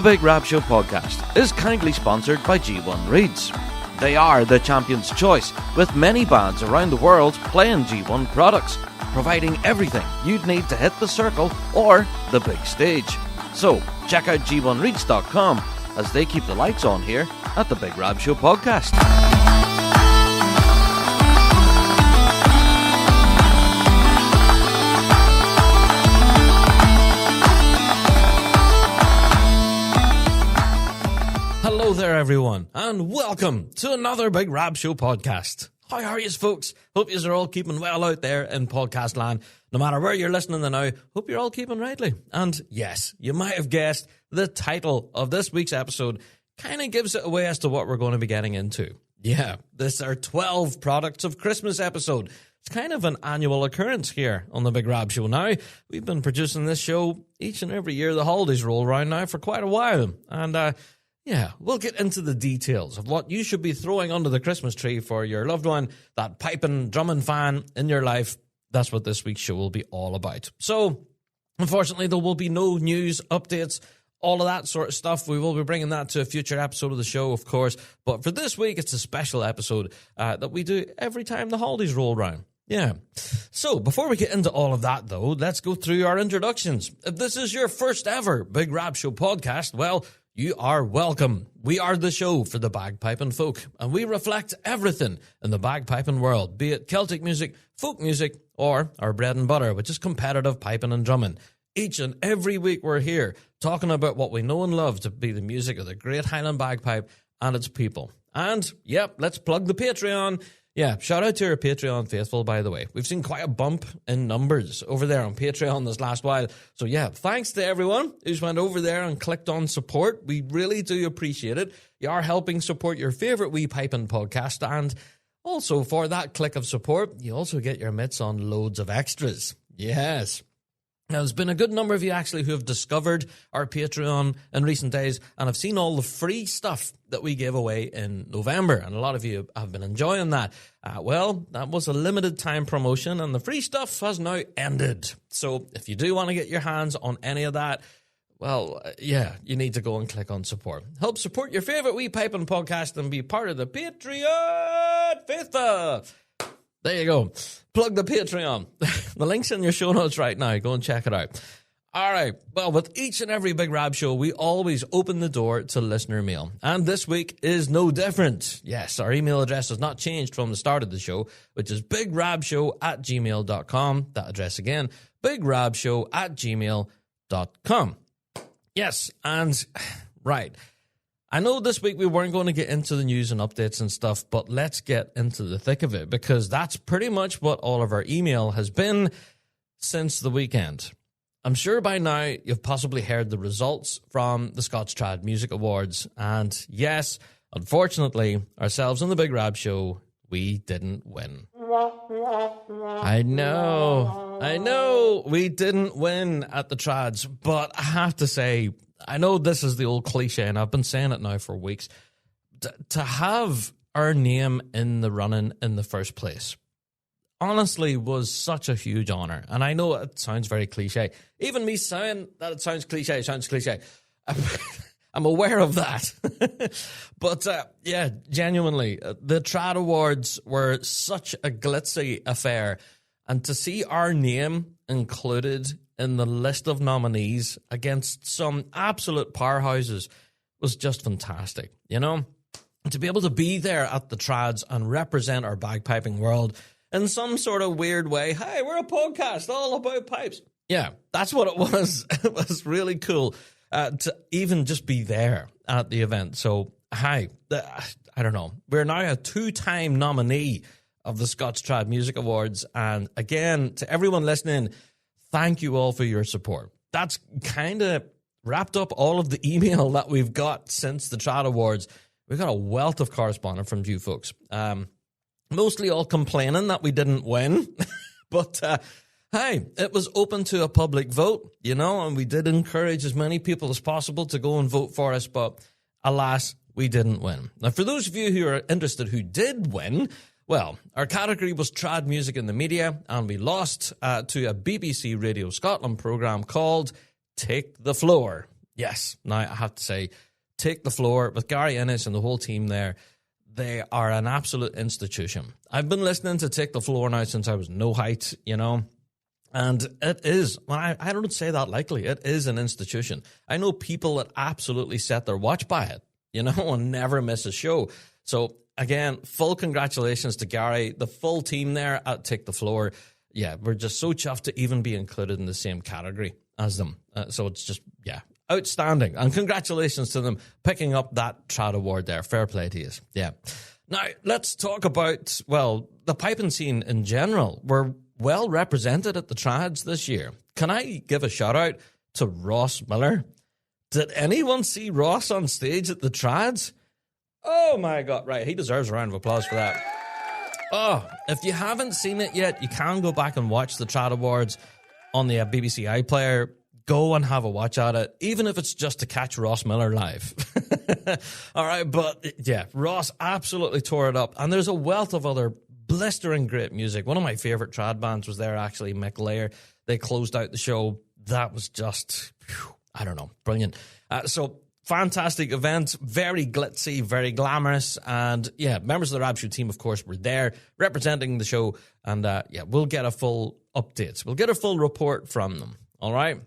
Big Rab Show Podcast is kindly sponsored by G1 Reeds. They are the champion's choice, with many bands around the world playing G1 products, providing everything you'd need to hit the circle or the big stage. So, check out g1reeds.com as they keep the lights on here at the Big Rab Show Podcast. Hello there, everyone, and welcome to another Big Rab Show podcast. How are you, folks? Hope you are all keeping well out there in podcast land. No matter where you're listening to now, hope you're all keeping rightly. And yes, you might have guessed the title of this week's episode kind of gives it away as to what we're going to be getting into. Yeah, this is our 12 Products of Christmas episode. It's kind of an annual occurrence here on the Big Rab Show now. We've been producing this show each and every year the holidays roll around now for quite a while. And yeah, we'll get into the details of what you should be throwing under the Christmas tree for your loved one, that piping, drumming fan in your life. That's what this week's show will be all about. So, unfortunately, there will be no news, updates, all of that sort of stuff. We will be bringing that to a future episode of the show, of course. But for this week, it's a special episode that we do every time the holidays roll around. Yeah. So, before we get into all of that, though, let's go through our introductions. If this is your first ever Big Rab Show podcast, well, you are welcome. We are the show for the bagpiping folk, and we reflect everything in the bagpiping world, be it Celtic music, folk music, or our bread and butter, which is competitive piping and drumming. Each and every week we're here talking about what we know and love to be the music of the great Highland bagpipe and its people. And, yep, let's plug the Patreon. Yeah, shout out to our Patreon faithful, by the way. We've seen quite a bump in numbers over there on Patreon this last while. So yeah, thanks to everyone who's went over there and clicked on support. We really do appreciate it. You are helping support your favourite wee piping podcast. And also for that click of support, you also get your mitts on loads of extras. Yes. Now, there's been a good number of you actually who have discovered our Patreon in recent days and have seen all the free stuff that we gave away in November. And a lot of you have been enjoying that. Well, that was a limited time promotion and the free stuff has now ended. So if you do want to get your hands on any of that, well, yeah, you need to go and click on support. Help support your favorite wee piping podcast and be part of the Patreon faithful. There you go. Plug the Patreon. The link's in your show notes right now. Go and check it out. All right. Well, with each and every Big Rab show, we always open the door to listener mail. And this week is no different. Yes, our email address has not changed from the start of the show, which is bigrabshow@gmail.com. That address again, bigrabshow@gmail.com. Yes, and right. I know this week we weren't going to get into the news and updates and stuff, but let's get into the thick of it because that's pretty much what all of our email has been since the weekend. I'm sure by now you've possibly heard the results from the Scots Trad Music Awards. And yes, unfortunately, ourselves on the Big Rab Show, we didn't win. I know, we didn't win at the Trads, but I have to say, I know this is the old cliche, and I've been saying it now for weeks, to have our name in the running in the first place, honestly, was such a huge honor. And I know it sounds very cliche. Even me saying that it sounds cliche. I'm aware of that. But yeah, genuinely, the Trad Awards were such a glitzy affair. And to see our name included in the list of nominees against some absolute powerhouses was just fantastic, you know? To be able to be there at the Trads and represent our bagpiping world in some sort of weird way. Hey, we're a podcast all about pipes. Yeah, that's what it was. It was really cool to even just be there at the event. So, hi, I don't know. We're now a 2-time nominee of the Scots Trad Music Awards. And again, to everyone listening, thank you all for your support. That's kind of wrapped up all of the email that we've got since the Trad Awards. We've got a wealth of correspondence from you folks. Mostly all complaining that we didn't win. But, hey, it was open to a public vote, you know, and we did encourage as many people as possible to go and vote for us. But alas, we didn't win. Now, for those of you who are interested who did win, well, our category was Trad Music in the Media, and we lost to a BBC Radio Scotland programme called Take the Floor. Yes. Now, I have to say, Take the Floor with Gary Innes and the whole team there. They are an absolute institution. I've been listening to Take the Floor now since I was no height, and it is, I don't say that lightly, it is an institution. I know people that absolutely set their watch by it, and never miss a show. So, again, full congratulations to Gary, the full team there at Take the Floor. Yeah, we're just so chuffed to even be included in the same category as them. So it's just, outstanding. And congratulations to them picking up that Trad Award there. Fair play to you. Yeah. Now, let's talk about, the piping scene in general. We're well represented at the Trads this year. Can I give a shout out to Ross Miller? Did anyone see Ross on stage at the Trads? Oh my God. Right. He deserves a round of applause for that. Oh, if you haven't seen it yet, you can go back and watch the Trad Awards on the BBC iPlayer. Go and have a watch at it, even if it's just to catch Ross Miller live. All right, but yeah, Ross absolutely tore it up. And there's a wealth of other blistering great music. One of my favorite trad bands was there, actually, Mick Lair. They closed out the show. That was just, brilliant. So fantastic event, very glitzy, very glamorous. And yeah, members of the Rab Show team, of course, were there representing the show. And we'll get a full update. We'll get a full report from them. All right.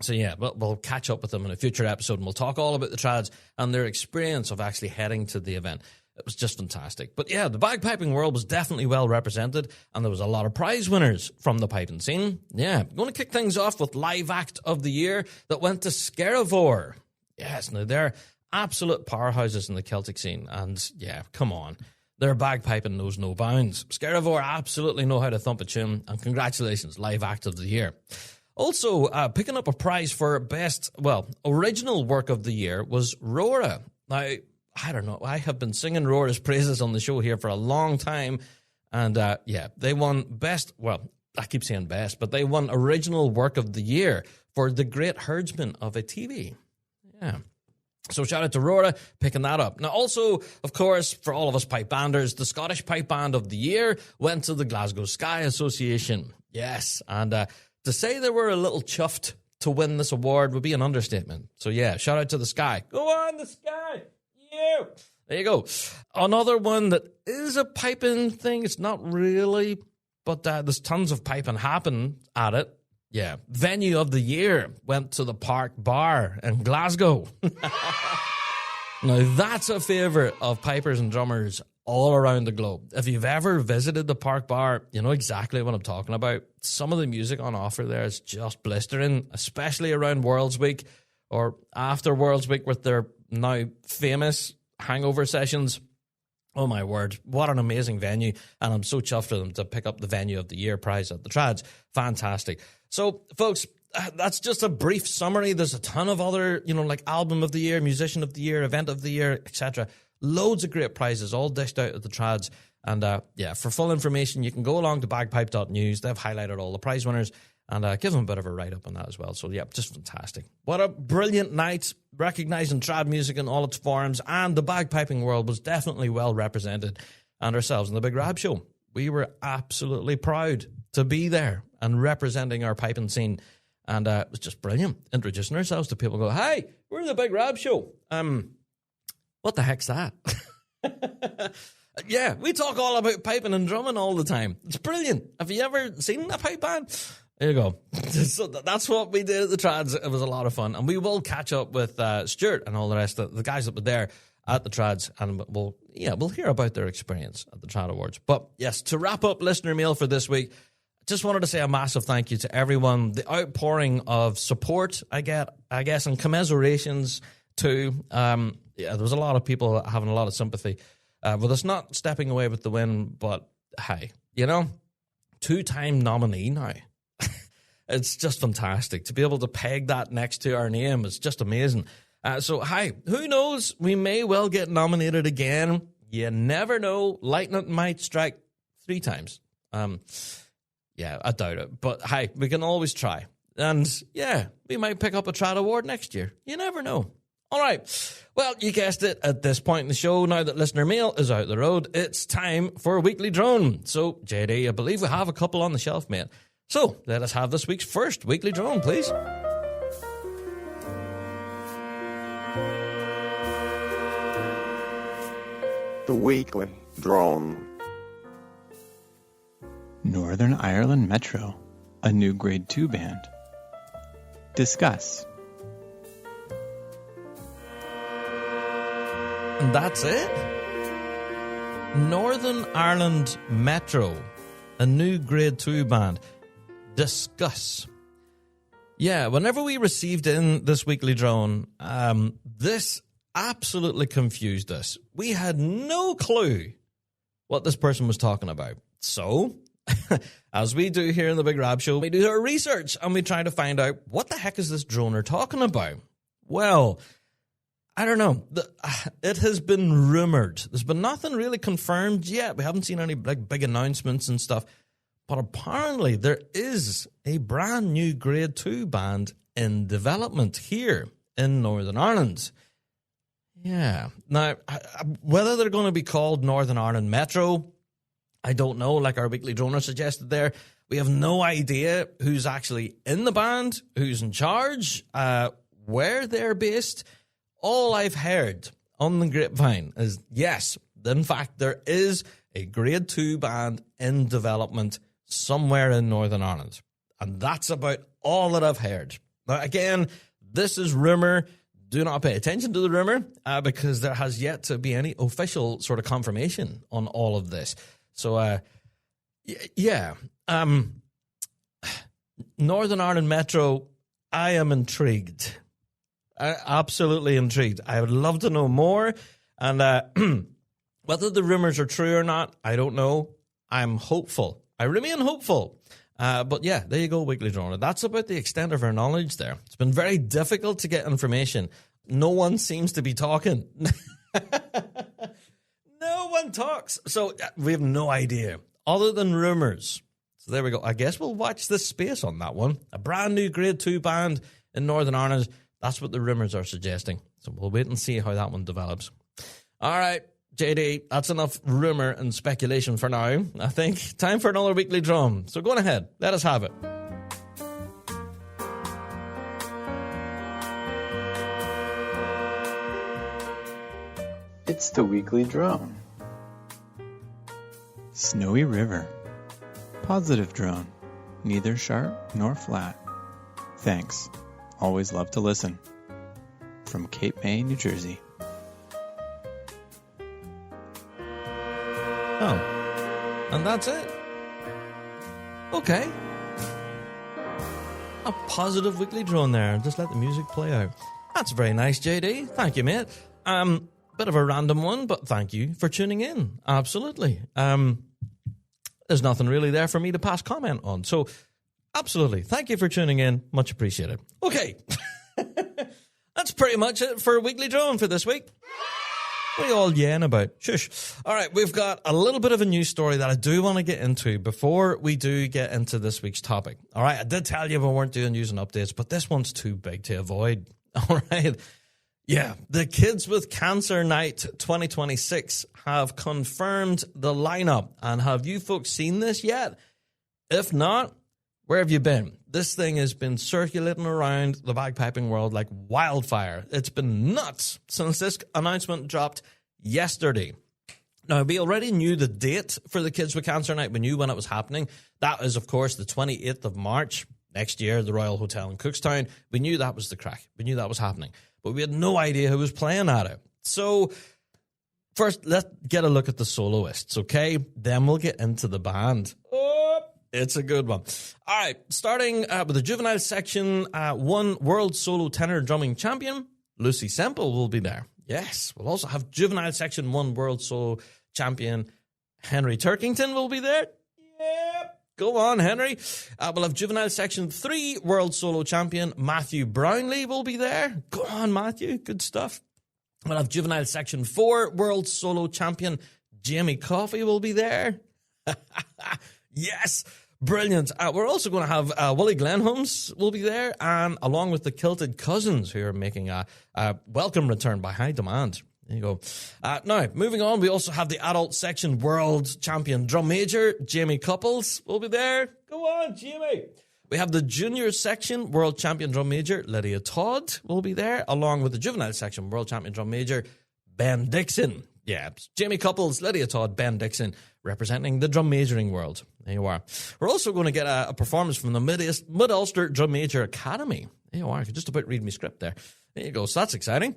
So yeah, we'll catch up with them in a future episode and we'll talk all about the Trads and their experience of actually heading to the event. It was just fantastic. But yeah, the bagpiping world was definitely well represented and there was a lot of prize winners from the piping scene. Yeah, I'm going to kick things off with Live Act of the Year that went to Skeravore. Yes, now they're absolute powerhouses in the Celtic scene. And yeah, come on. Their bagpiping knows no bounds. Skeravore absolutely know how to thump a tune. And congratulations, Live Act of the Year. Also, picking up a prize for best, original work of the year was Rora. Now, I don't know. I have been singing Rora's praises on the show here for a long time. And they won best, I keep saying best, but they won original work of the year for The Great Herdsman of a TV. Yeah. So shout out to Rora picking that up. Now, also, of course, for all of us pipe banders, the Scottish Pipe Band of the Year went to the Glasgow Sky Association. Yes. And to say they were a little chuffed to win this award would be an understatement. So yeah, shout out to the Sky. Go on, the Sky. Yeah. There you go. Another one that is a piping thing. It's not really, but there's tons of piping happen at it. Yeah. Venue of the Year went to the Park Bar in Glasgow. Now, that's a favourite of pipers and drummers all around the globe. If you've ever visited the Park Bar, you know exactly what I'm talking about. Some of the music on offer there is just blistering, especially around World's Week or after World's Week with their now famous hangover sessions. Oh my word, what an amazing venue. And I'm so chuffed for them to pick up the Venue of the Year prize at the Trads. Fantastic. So, folks, that's just a brief summary. There's a ton of other, like Album of the Year, Musician of the Year, Event of the Year, etc. Loads of great prizes all dished out at the Trads. And for full information, you can go along to bagpipe.news. They've highlighted all the prize winners and give them a bit of a write-up on that as well. So, yeah, just fantastic. What a brilliant night, recognising trad music in all its forms. And the bagpiping world was definitely well represented. And ourselves in the Big Rab Show, we were absolutely proud to be there and representing our piping scene. And it was just brilliant, introducing ourselves to people. Go, hey, we're the Big Rab Show. What the heck's that? Yeah, we talk all about piping and drumming all the time. It's brilliant. Have you ever seen a pipe band? There you go. So that's what we did at the Trads. It was a lot of fun. And we will catch up with Stuart and all the rest of the guys that were there at the Trads. And we'll hear about their experience at the Trad Awards. But yes, to wrap up listener mail for this week, just wanted to say a massive thank you to everyone. The outpouring of support I get, I guess, and commiserations too. There was a lot of people having a lot of sympathy with us not stepping away with the win, but hey, 2-time nominee now. It's just fantastic to be able to peg that next to our name. It's just amazing. So, hi, who knows? We may well get nominated again. You never know. Lightning might strike 3 times. Yeah, I doubt it. But hi, we can always try. And yeah, we might pick up a Trad Award next year. You never know. All right. Well, you guessed it. At this point in the show, now that listener mail is out the road, it's time for a weekly drone. So, JD, I believe we have a couple on the shelf, mate. So, let us have this week's first weekly drone, please. the weekly drone. Northern Ireland Metro, a new Grade 2 band. Discuss. And that's it? Northern Ireland Metro, a new Grade 2 band. Discuss. Yeah, whenever we received in this weekly drone, this absolutely confused us. We had no clue what this person was talking about. So, as we do here in the Big Rab Show, we do our research and we try to find out what the heck is this droner talking about. Well, I don't know. It has been rumored. There's been nothing really confirmed yet. We haven't seen any big announcements and stuff. But apparently there is a brand new Grade 2 band in development here in Northern Ireland. Yeah. Now, whether they're going to be called Northern Ireland Metro, I don't know. Like our weekly droner suggested there, we have no idea who's actually in the band, who's in charge, where they're based. All I've heard on the grapevine is, yes, in fact, there is a Grade 2 band in development somewhere in Northern Ireland. And that's about all that I've heard. Now, again, this is rumour. Do not pay attention to the rumour because there has yet to be any official sort of confirmation on all of this. So, yeah. Northern Ireland Metro, I am intrigued. Absolutely intrigued. I would love to know more. And whether the rumours are true or not, I don't know. I'm hopeful. I remain hopeful. But yeah, there you go, Weekly Drone. That's about the extent of our knowledge there. It's been very difficult to get information. No one seems to be talking. No one talks. So we have no idea, other than rumours. So there we go. I guess we'll watch this space on that one. A brand new Grade 2 band in Northern Ireland. That's what the rumours are suggesting. So we'll wait and see how that one develops. All right, JD, that's enough rumour and speculation for now. I think time for another weekly drum. So go on ahead. Let us have it. It's the weekly drone. Snowy River. Positive drone. Neither sharp nor flat. Thanks. Always love to listen. From Cape May, New Jersey. Oh, and that's it. Okay. A positive weekly drone there. Just let the music play out. That's very nice, JD. Thank you, mate. Bit of a random one, but thank you for tuning in. Absolutely. There's nothing really there for me to pass comment on. So, absolutely. Thank you for tuning in. Much appreciated. Okay. That's pretty much it for Weekly Drone for this week. What are you all yelling about? Shush. All right, we've got a little bit of a news story that I do want to get into before we do get into this week's topic. All right, I did tell you we weren't doing news and updates, but this one's too big to avoid. All right. Yeah, the Kids with Cancer Night 2026 have confirmed the lineup. And have you folks seen this yet? If not, where have you been? This thing has been circulating around the bagpiping world like wildfire. It's been nuts since this announcement dropped yesterday. Now, we already knew the date for the Kids with Cancer Night. We knew when it was happening. That is, of course, the 28th of March next year, the Royal Hotel in Cookstown. We knew that was the crack. We knew that was happening. But we had no idea who was playing at it. So, first, let's get a look at the soloists, okay? Then we'll get into the band. Oh, it's a good one. All right, starting with the juvenile section, one world solo tenor drumming champion, Lucy Semple, will be there. Yes, we'll also have juvenile section, one world solo champion, Henry Turkington will be there. Yep. Go on, Henry. We'll have juvenile section 3 world solo champion Matthew Brownlee will be there. Go on, Matthew. Good stuff. We'll have juvenile section 4 world solo champion Jamie Coffey will be there. Yes, brilliant. We're also going to have Willie Glenholmes will be there, and along with the Kilted Cousins, who are making a welcome return by high demand. There you go. Now, moving on, we also have the adult section world champion drum major, Jamie Couples, will be there. Go on, Jamie. We have the junior section world champion drum major, Lydia Todd, will be there, along with the juvenile section world champion drum major, Ben Dixon. Yeah, Jamie Couples, Lydia Todd, Ben Dixon, representing the drum majoring world. There you are. We're also going to get a performance from the Mid-Ulster Drum Major Academy. There you are. I could just about read my script there. There you go. So that's exciting.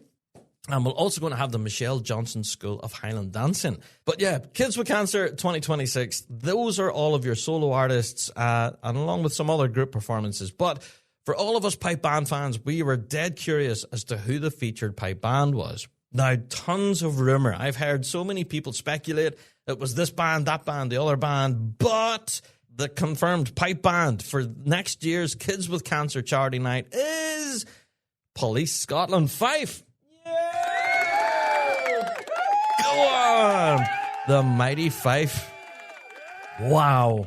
And we're also going to have the Michelle Johnson School of Highland Dancing. But yeah, Kids with Cancer 2026, those are all of your solo artists, and along with some other group performances. But for all of us pipe band fans, we were dead curious as to who the featured pipe band was. Now, tons of rumour. I've heard so many people speculate it was this band, that band, the other band, but the confirmed pipe band for next year's Kids with Cancer charity night is Police Scotland 5. Go on! The mighty Fife. Wow.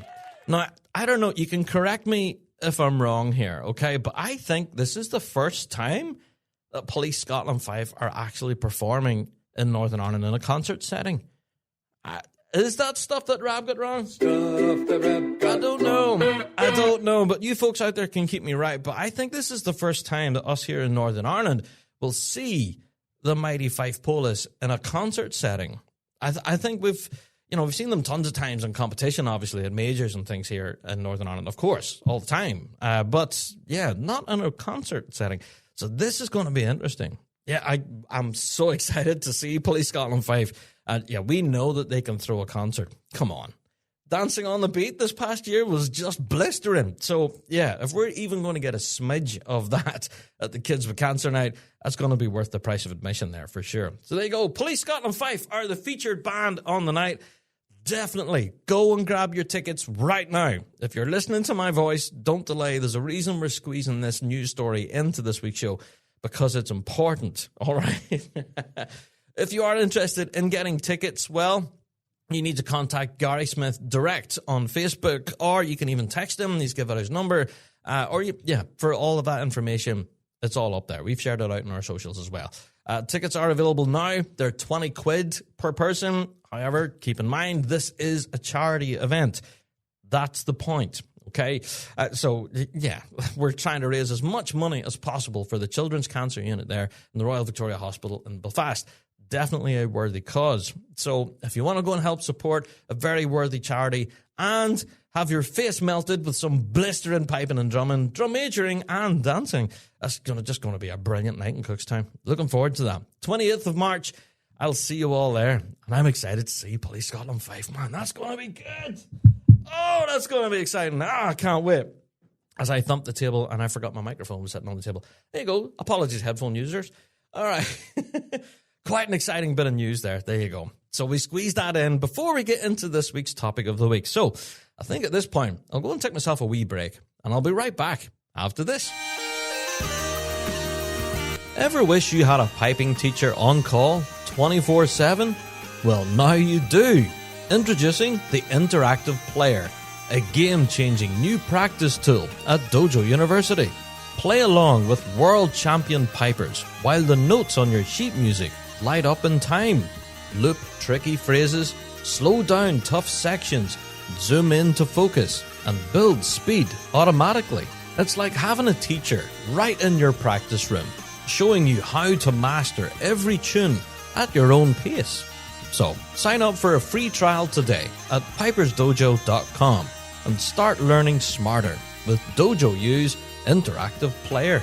Now, I don't know, you can correct me if I'm wrong here, okay? But I think this is the first time that Police Scotland 5 are actually performing in Northern Ireland in a concert setting. Is that stuff that Rab got wrong? I don't know. But you folks out there can keep me right. But I think this is the first time that us here in Northern Ireland will see the mighty Fife Police in a concert setting. I think we've seen them tons of times in competition, obviously, at majors and things here in Northern Ireland, of course, all the time. But yeah, not in a concert setting. So this is going to be interesting. Yeah, I'm so excited to see Police Scotland 5. Yeah, we know that they can throw a concert. Come on. Dancing on the Beat this past year was just blistering. So, yeah, if we're even going to get a smidge of that at the Kids with Cancer night, that's going to be worth the price of admission there for sure. So there you go. Police Scotland 5 are the featured band on the night. Definitely go and grab your tickets right now. If you're listening to my voice, don't delay. There's a reason we're squeezing this news story into this week's show, because it's important. All right. If you are interested in getting tickets, well, you need to contact Gary Smith direct on Facebook, or you can even text him. He's given out his number. For all of that information, it's all up there. We've shared it out in our socials as well. Tickets are available now. They're 20 quid per person. However, keep in mind, this is a charity event. That's the point. Okay, we're trying to raise as much money as possible for the Children's Cancer Unit there in the Royal Victoria Hospital in Belfast. Definitely a worthy cause. So if you want to go and help support a very worthy charity and have your face melted with some blistering piping and drumming, drum majoring and dancing, that's just going to be a brilliant night in Cookstown. Looking forward to that. 28th of March, I'll see you all there. And I'm excited to see Police Scotland 5. Man, that's going to be good. Oh, that's going to be exciting. I can't wait. As I thumped the table and I forgot my microphone was sitting on the table. There you go. Apologies, headphone users. All right. Quite an exciting bit of news there. There you go. So we squeezed that in before we get into this week's topic of the week. So I think at this point, I'll go and take myself a wee break, and I'll be right back after this. Ever wish you had a piping teacher on call 24/7? Well, now you do. Introducing the Interactive Player, a game-changing new practice tool at Dojo University. Play along with world champion pipers while the notes on your sheet music light up in time. Loop tricky phrases, slow down tough sections, zoom in to focus, and build speed automatically. It's like having a teacher right in your practice room, showing you how to master every tune at your own pace. So, sign up for a free trial today at pipersdojo.com and start learning smarter with Dojo U's Interactive Player.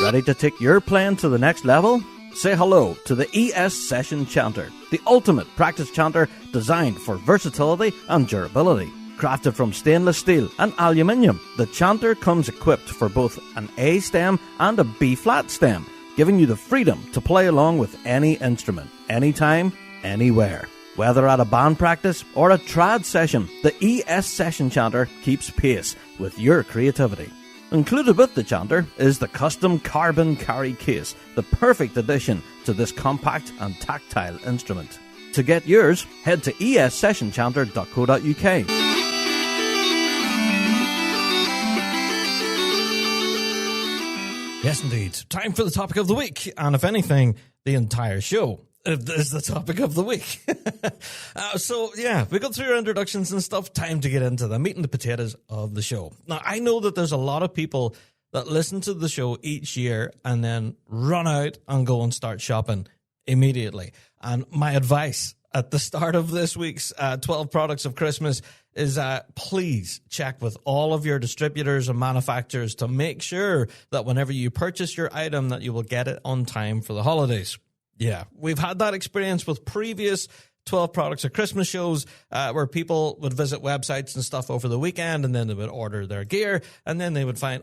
Ready to take your playing to the next level? Say hello to the ES Session Chanter, the ultimate practice chanter designed for versatility and durability. Crafted from stainless steel and aluminium, the chanter comes equipped for both an A stem and a B flat stem, giving you the freedom to play along with any instrument, anytime, anywhere. Whether at a band practice or a trad session, the ES Session Chanter keeps pace with your creativity. Included with the chanter is the custom carbon carry case, the perfect addition to this compact and tactile instrument. To get yours, head to essessionchanter.co.uk. Yes, indeed. Time for the topic of the week. And if anything, the entire show is the topic of the week. We got through our introductions and stuff. Time to get into the meat and the potatoes of the show. Now, I know that there's a lot of people that listen to the show each year and then run out and go and start shopping immediately. And my advice at the start of this week's 12 Products of Christmas is please check with all of your distributors and manufacturers to make sure that whenever you purchase your item that you will get it on time for the holidays. Yeah, we've had that experience with previous 12 Products of Christmas shows where people would visit websites and stuff over the weekend and then they would order their gear and then they would find,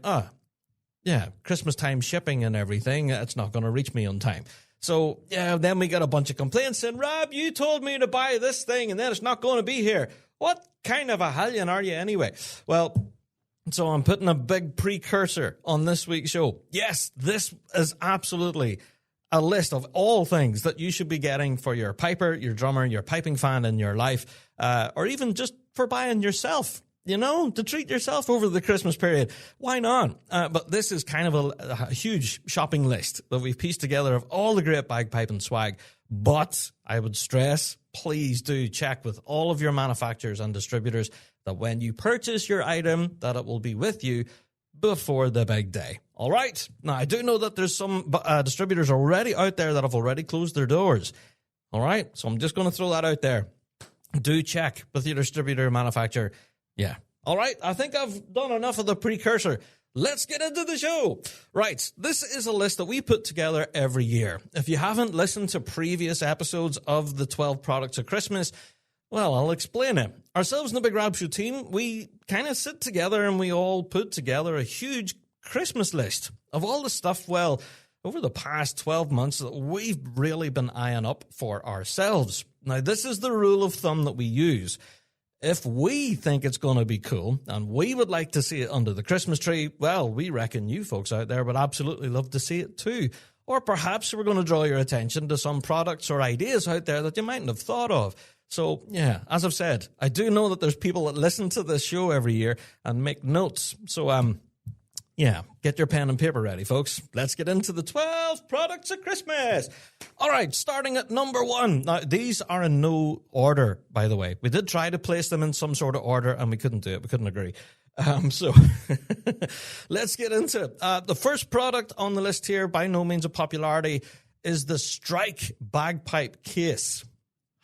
Christmas time shipping and everything, it's not going to reach me on time. So, then we got a bunch of complaints saying, Rob, you told me to buy this thing and then it's not going to be here. What kind of a hellion are you anyway? Well, so I'm putting a big precursor on this week's show. Yes, this is absolutely a list of all things that you should be getting for your piper, your drummer, your piping fan in your life, or even just for buying yourself, to treat yourself over the Christmas period. Why not? But this is kind of a huge shopping list that we've pieced together of all the great bagpipe and swag. But I would stress, please do check with all of your manufacturers and distributors that when you purchase your item, that it will be with you before the big day. All right? Now, I do know that there's some distributors already out there that have already closed their doors. All right? So I'm just going to throw that out there. Do check with your distributor or manufacturer. Yeah. All right. I think I've done enough of the precursor. Let's get into the show. Right. This is a list that we put together every year. If you haven't listened to previous episodes of the 12 Products of Christmas, well, I'll explain it. Ourselves and the Big Rab Show team, we kind of sit together and we all put together a huge Christmas list of all the stuff, over the past 12 months that we've really been eyeing up for ourselves. Now, this is the rule of thumb that we use. If we think it's going to be cool and we would like to see it under the Christmas tree, well, we reckon you folks out there would absolutely love to see it too. Or perhaps we're going to draw your attention to some products or ideas out there that you mightn't have thought of. So, as I've said, I do know that there's people that listen to this show every year and make notes. So, get your pen and paper ready, folks. Let's get into the 12 Products of Christmas. All right, starting at number 1. Now, these are in no order, by the way. We did try to place them in some sort of order, and we couldn't do it. We couldn't agree. So let's get into it. The first product on the list here, by no means of popularity, is the Strike Bagpipe Case.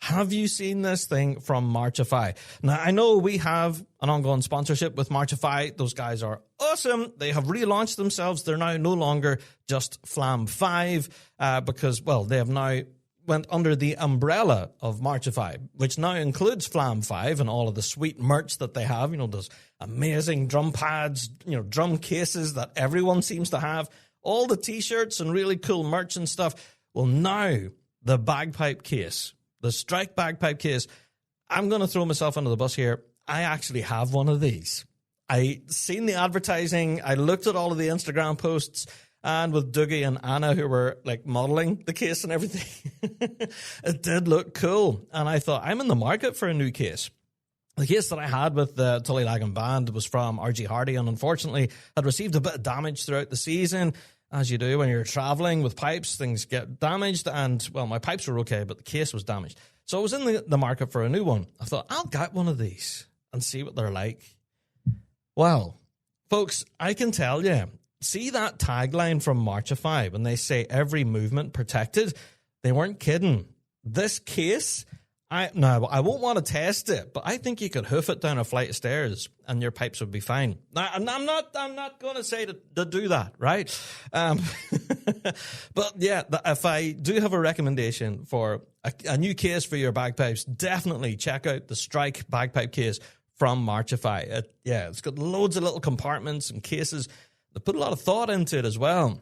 Have you seen this thing from Marchify? Now, I know we have an ongoing sponsorship with Marchify. Those guys are awesome. They have relaunched themselves. They're now no longer just Flam 5 because, they have now went under the umbrella of Marchify, which now includes Flam 5 and all of the sweet merch that they have. Those amazing drum pads, drum cases that everyone seems to have, all the T-shirts and really cool merch and stuff. Well, now the bagpipe case, the Strike Bagpipe Case, I'm going to throw myself under the bus here. I actually have one of these. I seen the advertising. I looked at all of the Instagram posts, and with Dougie and Anna, who were modeling the case and everything, it did look cool. And I thought, I'm in the market for a new case. The case that I had with the Tullylagan Band was from RG Hardy, and unfortunately had received a bit of damage throughout the season. As you do when you're traveling with pipes, things get damaged, and, my pipes were okay, but the case was damaged. So I was in the market for a new one. I thought, I'll get one of these and see what they're like. Well, folks, I can tell you, see that tagline from Marchify when they say every movement protected? They weren't kidding. This case, I won't want to test it, but I think you could hoof it down a flight of stairs and your pipes would be fine. Now, I'm not going to say to do that, right? But if I do have a recommendation for a new case for your bagpipes, definitely check out the Strike Bagpipe Case from Marchify. It's got loads of little compartments and cases. They put a lot of thought into it as well.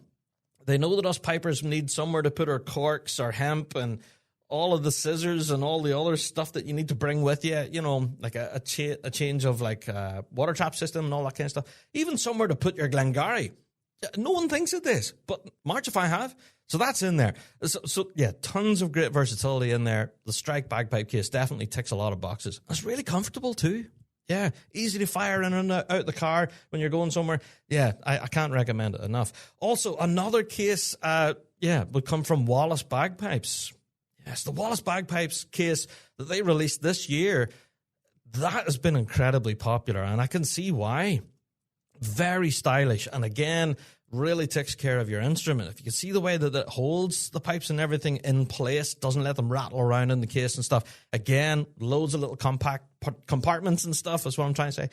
They know that us pipers need somewhere to put our corks, our hemp, and all of the scissors and all the other stuff that you need to bring with you, like a change of water trap system and all that kind of stuff. Even somewhere to put your Glengarry. No one thinks of this, but Marchify have. So that's in there. So tons of great versatility in there. The Strike Bagpipe Case definitely ticks a lot of boxes. It's really comfortable too. Yeah, easy to fire in and out the car when you're going somewhere. Yeah, I can't recommend it enough. Also, another case, would come from Wallace Bagpipes. Yes, the Wallace Bagpipes case that they released this year, that has been incredibly popular, and I can see why. Very stylish, and again, really takes care of your instrument. If you can see the way that it holds the pipes and everything in place, doesn't let them rattle around in the case and stuff. Again, loads of little compact compartments and stuff is what I'm trying to say.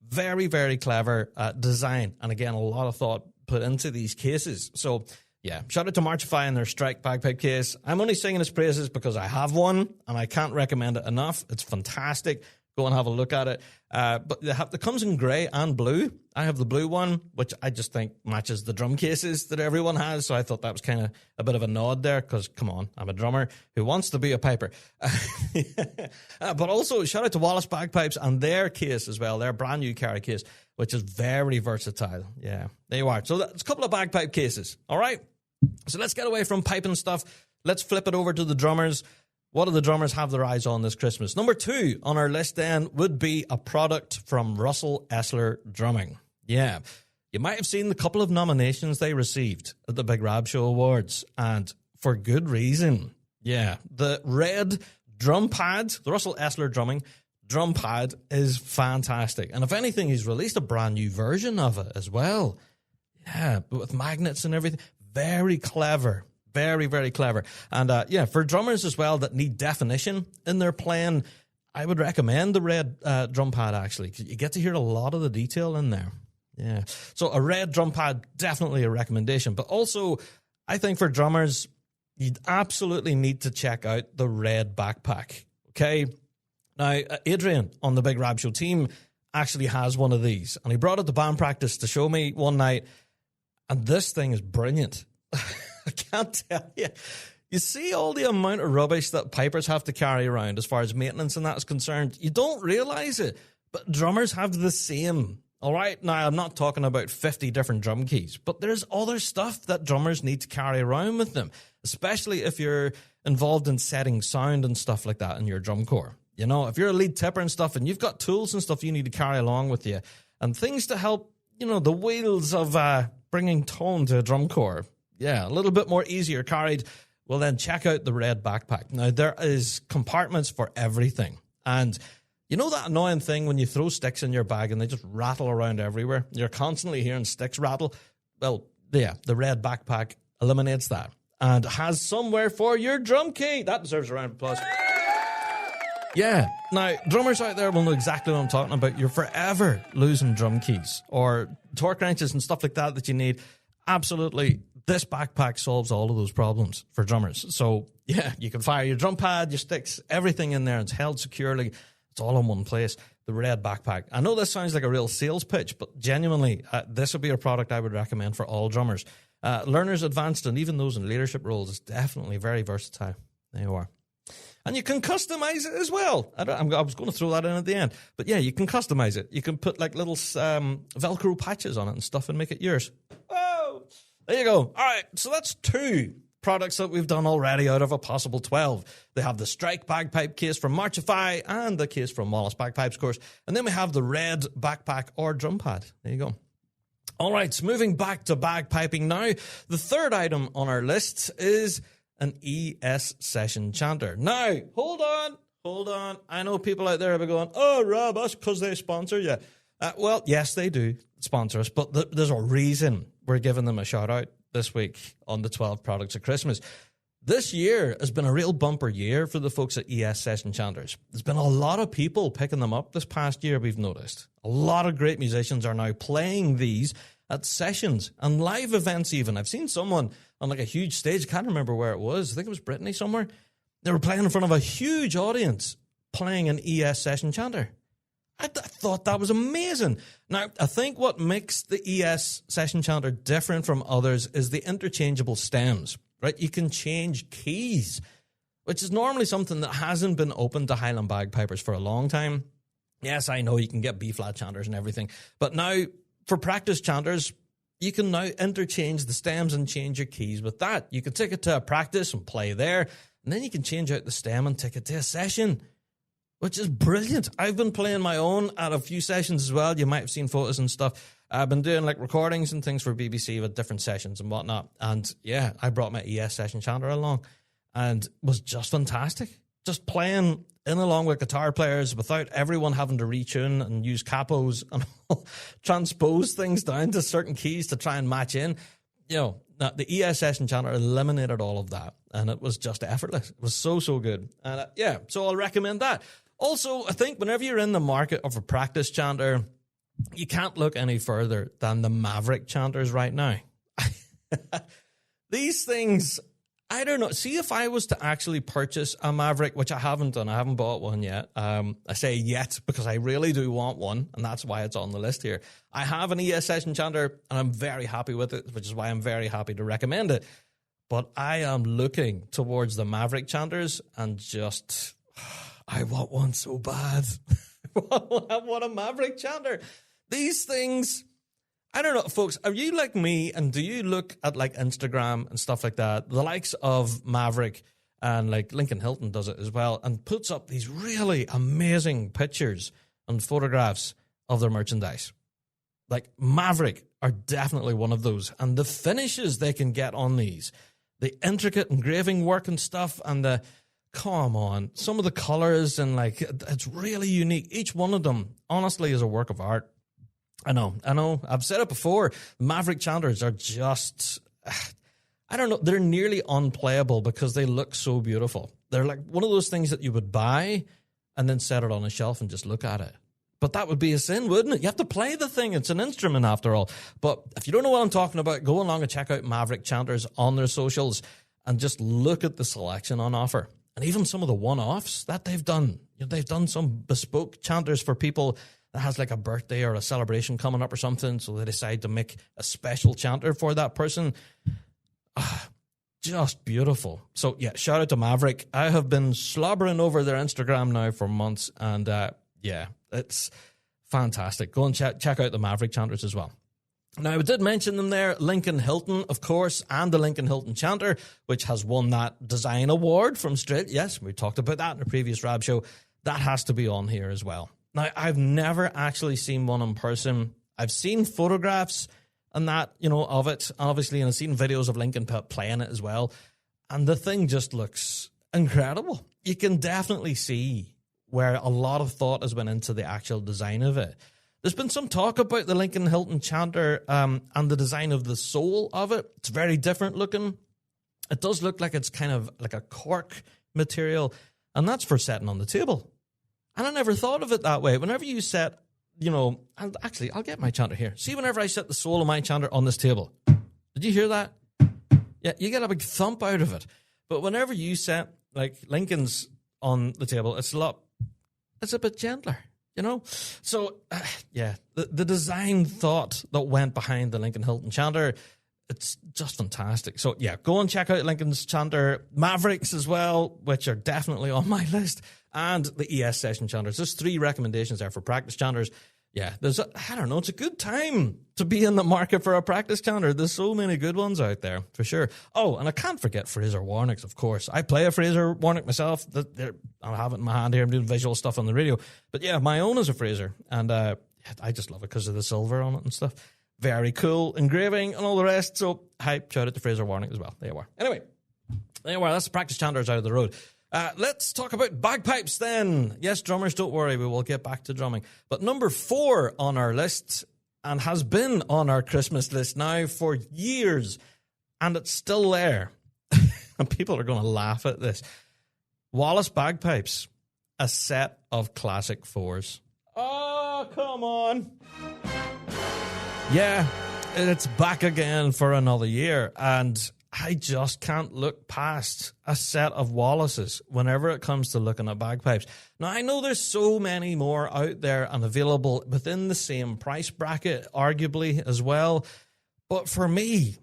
Very, very clever design. And again, a lot of thought put into these cases. So, yeah, shout out to Marchify and their Strike bagpipe case. I'm only singing its praises because I have one and I can't recommend it enough. It's fantastic. Go and have a look at it. But it comes in grey and blue. I have the blue one, which I just think matches the drum cases that everyone has. So I thought that was kind of a bit of a nod there because, come on, I'm a drummer who wants to be a piper. But also, shout out to Wallace Bagpipes and their case as well, their brand new carry case, which is very versatile. Yeah, there you are. So that's a couple of bagpipe cases. All right. So let's get away from piping stuff. Let's flip it over to the drummers. What do the drummers have their eyes on this Christmas? Number 2 on our list then would be a product from Russell Esler Drumming. Yeah, you might have seen the couple of nominations they received at the Big Rab Show Awards, and for good reason. Yeah, the red drum pad, the Russell Esler Drumming drum pad is fantastic. And if anything, he's released a brand new version of it as well. Yeah, but with magnets and everything. Very clever. Very, very clever. And for drummers as well that need definition in their playing, I would recommend the red drum pad, actually, because you get to hear a lot of the detail in there. Yeah. So a red drum pad, definitely a recommendation. But also, I think for drummers, you'd absolutely need to check out the red backpack. Okay? Now, Adrian on the Big Rab Show team actually has one of these. And he brought it to band practice to show me one night. And this thing is brilliant. I can't tell you. You see all the amount of rubbish that pipers have to carry around as far as maintenance and that's concerned. You don't realize it, but drummers have the same. All right. Now, I'm not talking about 50 different drum keys, but there's other stuff that drummers need to carry around with them, especially if you're involved in setting sound and stuff like that in your drum corps. You know, if you're a lead tipper and stuff and you've got tools and stuff you need to carry along with you and things to help, you know, the wheels of bringing tone to a drum corps. Yeah, a little bit more easier carried. Well, then check out the red backpack. Now, there is compartments for everything. And you know that annoying thing when you throw sticks in your bag and they just rattle around everywhere? You're constantly hearing sticks rattle. Well, yeah, the red backpack eliminates that and has somewhere for your drum key. That deserves a round of applause. Yeah. Now, drummers out there will know exactly what I'm talking about. You're forever losing drum keys or torque wrenches and stuff like that you need. Absolutely. This backpack solves all of those problems for drummers. So, yeah, you can fire your drum pad, your sticks, everything in there. It's held securely. It's all in one place. The red backpack. I know this sounds like a real sales pitch, but genuinely, this would be a product I would recommend for all drummers. Learners, advanced, and even those in leadership roles is definitely very versatile. There you are. And you can customize it as well. I was going to throw that in at the end. But yeah, you can customize it. You can put like little Velcro patches on it and stuff and make it yours. Whoa! There you go. All right, so that's 2 products that we've done already out of a possible 12. They have the Strike bagpipe case from Marchify and the case from Wallace Bagpipes, of course. And then we have the red backpack or drum pad. There you go. All right, so moving back to bagpiping now. The third item on our list is an ES session chanter. Now, hold on. I know people out there have been going, oh, Rob, that's because they sponsor you. Well, yes, they do sponsor us, but there's a reason we're giving them a shout out this week on the 12 products of Christmas. This year has been a real bumper year for the folks at ES Session Chanters. There's been a lot of people picking them up this past year, we've noticed. A lot of great musicians are now playing these at sessions and live events even. I've seen someone on like a huge stage, I can't remember where it was, I think it was Brittany somewhere. They were playing in front of a huge audience playing an ES Session Chanter. I thought that was amazing. Now, I think what makes the ES Session Chanter different from others is the interchangeable stems, right? You can change keys, which is normally something that hasn't been open to Highland bagpipers for a long time. Yes, I know you can get B-flat chanters and everything, but now for practice chanters, you can now interchange the stems and change your keys with that. You can take it to a practice and play there, and then you can change out the stem and take it to a session, which is brilliant. I've been playing my own at a few sessions as well. You might have seen photos and stuff. I've been doing like recordings and things for BBC with different sessions and whatnot. And yeah, I brought my ES Session Chanter along and it was just fantastic. Just playing in along with guitar players without everyone having to retune and use capos and transpose things down to certain keys to try and match in. You know, the ES Session Chanter eliminated all of that and it was just effortless. It was so, so good. And yeah, so I'll recommend that. Also, I think whenever you're in the market of a practice chanter, you can't look any further than the Maverick chanters right now. These things, I don't know. See, if I was to actually purchase a Maverick, which I haven't done, I haven't bought one yet. I say yet because I really do want one, and that's why it's on the list here. I have an ES Session Chanter, and I'm very happy with it, which is why I'm very happy to recommend it. But I am looking towards the Maverick chanters, and just, I want one so bad. I want a Maverick chanter. These things, I don't know, folks, are you like me and do you look at like Instagram and stuff like that? The likes of Maverick and like Lincoln Hilton does it as well and puts up these really amazing pictures and photographs of their merchandise. Like Maverick are definitely one of those. And the finishes they can get on these, the intricate engraving work and stuff and the, come on, some of the colors and like, it's really unique. Each one of them, honestly, is a work of art. I know. I've said it before. Maverick chanters are just, I don't know, they're nearly unplayable because they look so beautiful. They're like one of those things that you would buy and then set it on a shelf and just look at it. But that would be a sin, wouldn't it? You have to play the thing. It's an instrument after all. But if you don't know what I'm talking about, go along and check out Maverick chanters on their socials and just look at the selection on offer. And even some of the one-offs that they've done. You know, they've done some bespoke chanters for people that has like a birthday or a celebration coming up or something, so they decide to make a special chanter for that person. Just beautiful. So yeah, shout out to Maverick. I have been slobbering over their Instagram now for months, and yeah, it's fantastic. Go and check out the Maverick chanters as well. Now, I did mention them there, Lincoln Hilton, of course, and the Lincoln Hilton Chanter, which has won that design award from Straight. Yes, we talked about that in a previous Rab show. That has to be on here as well. Now, I've never actually seen one in person. I've seen photographs and that, you know, of it, obviously, and I've seen videos of Lincoln playing it as well. And the thing just looks incredible. You can definitely see where a lot of thought has went into the actual design of it. There's been some talk about the Lincoln Hilton Chanter and the design of the sole of it. It's very different looking. It does look like it's kind of like a cork material, and that's for setting on the table. And I never thought of it that way. Whenever you set, you know, I'll get my chanter here. See, whenever I set the sole of my chanter on this table, did you hear that? Yeah, you get a big thump out of it. But whenever you set, like, Lincoln's on the table, it's a bit gentler, you know? So, yeah, the design thought that went behind the Lincoln Hilton Chanter, it's just fantastic. So, yeah, go and check out Lincoln's Chanter, Mavericks as well, which are definitely on my list, and the ES Session Chanters. There's 3 recommendations there for practice chanters. Yeah, I don't know, it's a good time to be in the market for a practice chanter. There's so many good ones out there, for sure. Oh, and I can't forget Fraser Warnicks, of course. I play a Fraser Warnick myself. I have it in my hand here. I'm doing visual stuff on the radio. But yeah, my own is a Fraser, and I just love it because of the silver on it and stuff. Very cool engraving and all the rest. So, shout out to Fraser Warnick as well. There you are. Anyway, there you are. That's the practice chanters out of the road. Let's talk about bagpipes then. Yes, drummers, don't worry. We will get back to drumming. But number 4 on our list, and has been on our Christmas list now for years, and it's still there. And people are going to laugh at this. Wallace bagpipes, a set of classic 4s. Oh, come on. Yeah, it's back again for another year, and I just can't look past a set of Wallaces whenever it comes to looking at bagpipes. Now, I know there's so many more out there and available within the same price bracket, arguably, as well. But for me,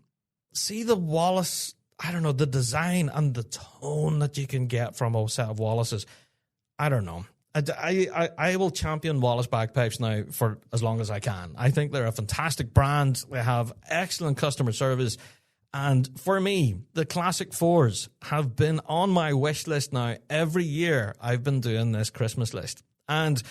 see the Wallace, I don't know, the design and the tone that you can get from a set of Wallaces. I don't know. I will champion Wallace bagpipes now for as long as I can. I think they're a fantastic brand. They have excellent customer service. And for me, the Classic 4s have been on my wish list now. Every year I've been doing this Christmas list. And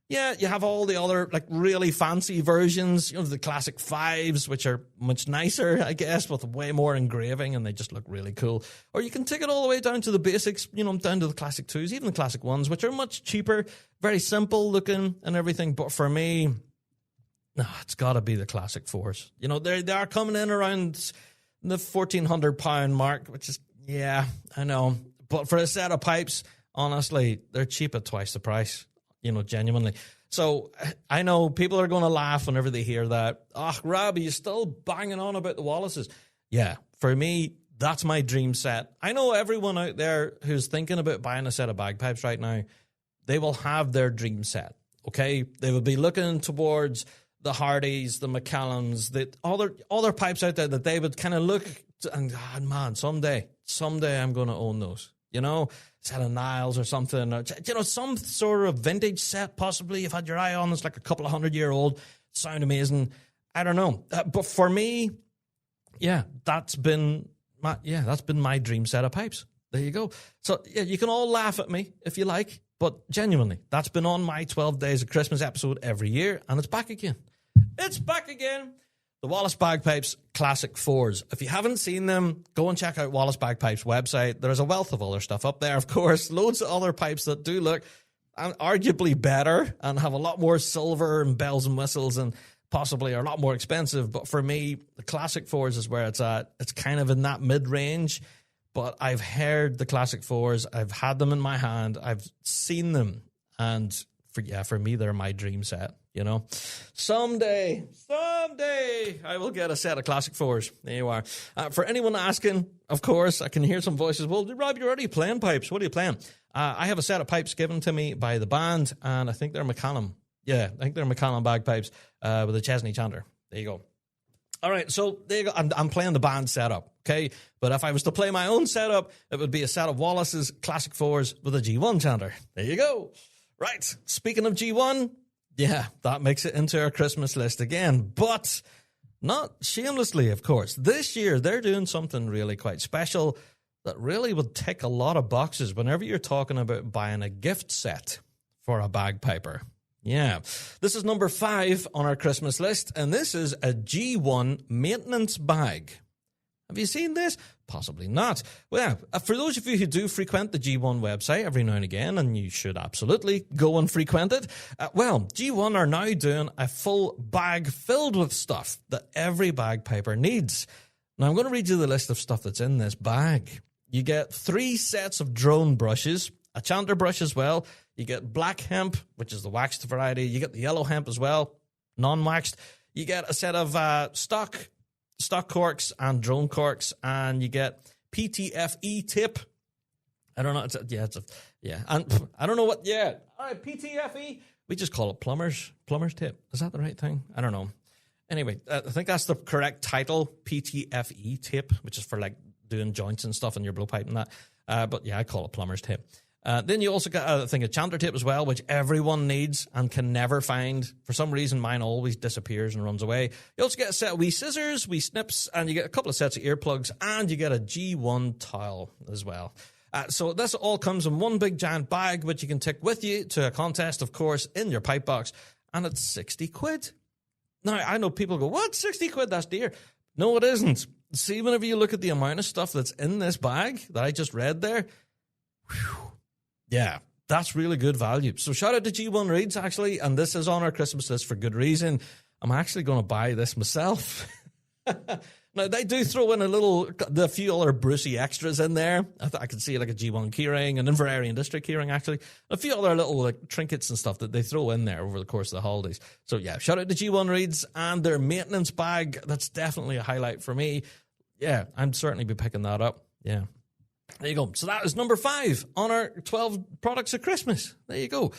yeah, you have all the other like really fancy versions, you know, the Classic 5s, which are much nicer, I guess, with way more engraving, and they just look really cool. Or you can take it all the way down to the basics, you know, down to the Classic 2s, even the Classic 1s, which are much cheaper, very simple looking and everything. But for me, no, it's got to be the Classic 4s. You know, they are coming in around the £1,400 mark, which is, yeah, I know. But for a set of pipes, honestly, they're cheap at twice the price, you know, genuinely. So I know people are going to laugh whenever they hear that. Oh, Rab, are you still banging on about the Wallaces? Yeah, for me, that's my dream set. I know everyone out there who's thinking about buying a set of bagpipes right now, they will have their dream set, okay? They will be looking towards the Hardys, the McCallums, the other pipes out there that they would kind of look to, and God, man, someday I'm going to own those. You know, set of Niles or something, or, you know, some sort of vintage set possibly you've had your eye on that's like a couple of 100-year-old, sound amazing. I don't know, but for me, yeah, that's been my dream set of pipes. There you go. So yeah, you can all laugh at me if you like, but genuinely, that's been on my 12 Days of Christmas episode every year, and it's back again. It's back again. The Wallace Bagpipes Classic 4s. If you haven't seen them, go and check out Wallace Bagpipes' website. There's a wealth of other stuff up there, of course. Loads of other pipes that do look arguably better and have a lot more silver and bells and whistles and possibly are a lot more expensive. But for me, the Classic 4s is where it's at. It's kind of in that mid-range. But I've heard the Classic 4s. I've had them in my hand. I've seen them. And for me, they're my dream set. You know, someday, I will get a set of Classic 4s. There you are. For anyone asking, of course, I can hear some voices. Well, Rob, you're already playing pipes. What are you playing? I have a set of pipes given to me by the band, and I think they're McCallum. Yeah, I think they're McCallum bagpipes with a Chesney chanter. There you go. All right, so there you go. I'm playing the band setup, okay? But if I was to play my own setup, it would be a set of Wallace's Classic 4s with a G1 chanter. There you go. Right, speaking of G1, yeah, that makes it into our Christmas list again, but not shamelessly, of course. This year, they're doing something really quite special that really would tick a lot of boxes whenever you're talking about buying a gift set for a bagpiper. Yeah, this is number 5 on our Christmas list, and this is a G1 maintenance bag. Have you seen this? Possibly not. Well, for those of you who do frequent the G1 website every now and again, and you should absolutely go and frequent it, G1 are now doing a full bag filled with stuff that every bagpiper needs. Now, I'm going to read you the list of stuff that's in this bag. You get 3 sets of drone brushes, a chanter brush as well. You get black hemp, which is the waxed variety. You get the yellow hemp as well, non-waxed. You get a set of stock corks and drone corks, and you get PTFE tip. I don't know. And I don't know what. Yeah, all right, PTFE. We just call it plumber's tip. Is that the right thing? I don't know. Anyway, I think that's the correct title, PTFE tip, which is for like doing joints and stuff in your blowpipe and that. But yeah, I call it plumber's tip. Then you also get a chanter tip as well, which everyone needs and can never find. For some reason, mine always disappears and runs away. You also get a set of wee scissors, wee snips, and you get a couple of sets of earplugs, and you get a G1 towel as well. So this all comes in one big giant bag, which you can take with you to a contest, of course, in your pipe box, and it's 60 quid. Now, I know people go, what, 60 quid? That's dear. No, it isn't. See, whenever you look at the amount of stuff that's in this bag that I just read there, whew, yeah, that's really good value. So shout out to G1 Reeds, actually, and this is on our Christmas list for good reason. I'm actually going to buy this myself. Now, they do throw in a few other Brucey extras in there. I can see like a G1 keyring, an Inverarian District keyring, actually. A few other little like trinkets and stuff that they throw in there over the course of the holidays. So yeah, shout out to G1 Reeds and their maintenance bag. That's definitely a highlight for me. Yeah, I'd certainly be picking that up. Yeah. There you go. So that is number 5 on our 12 products of Christmas. There you go.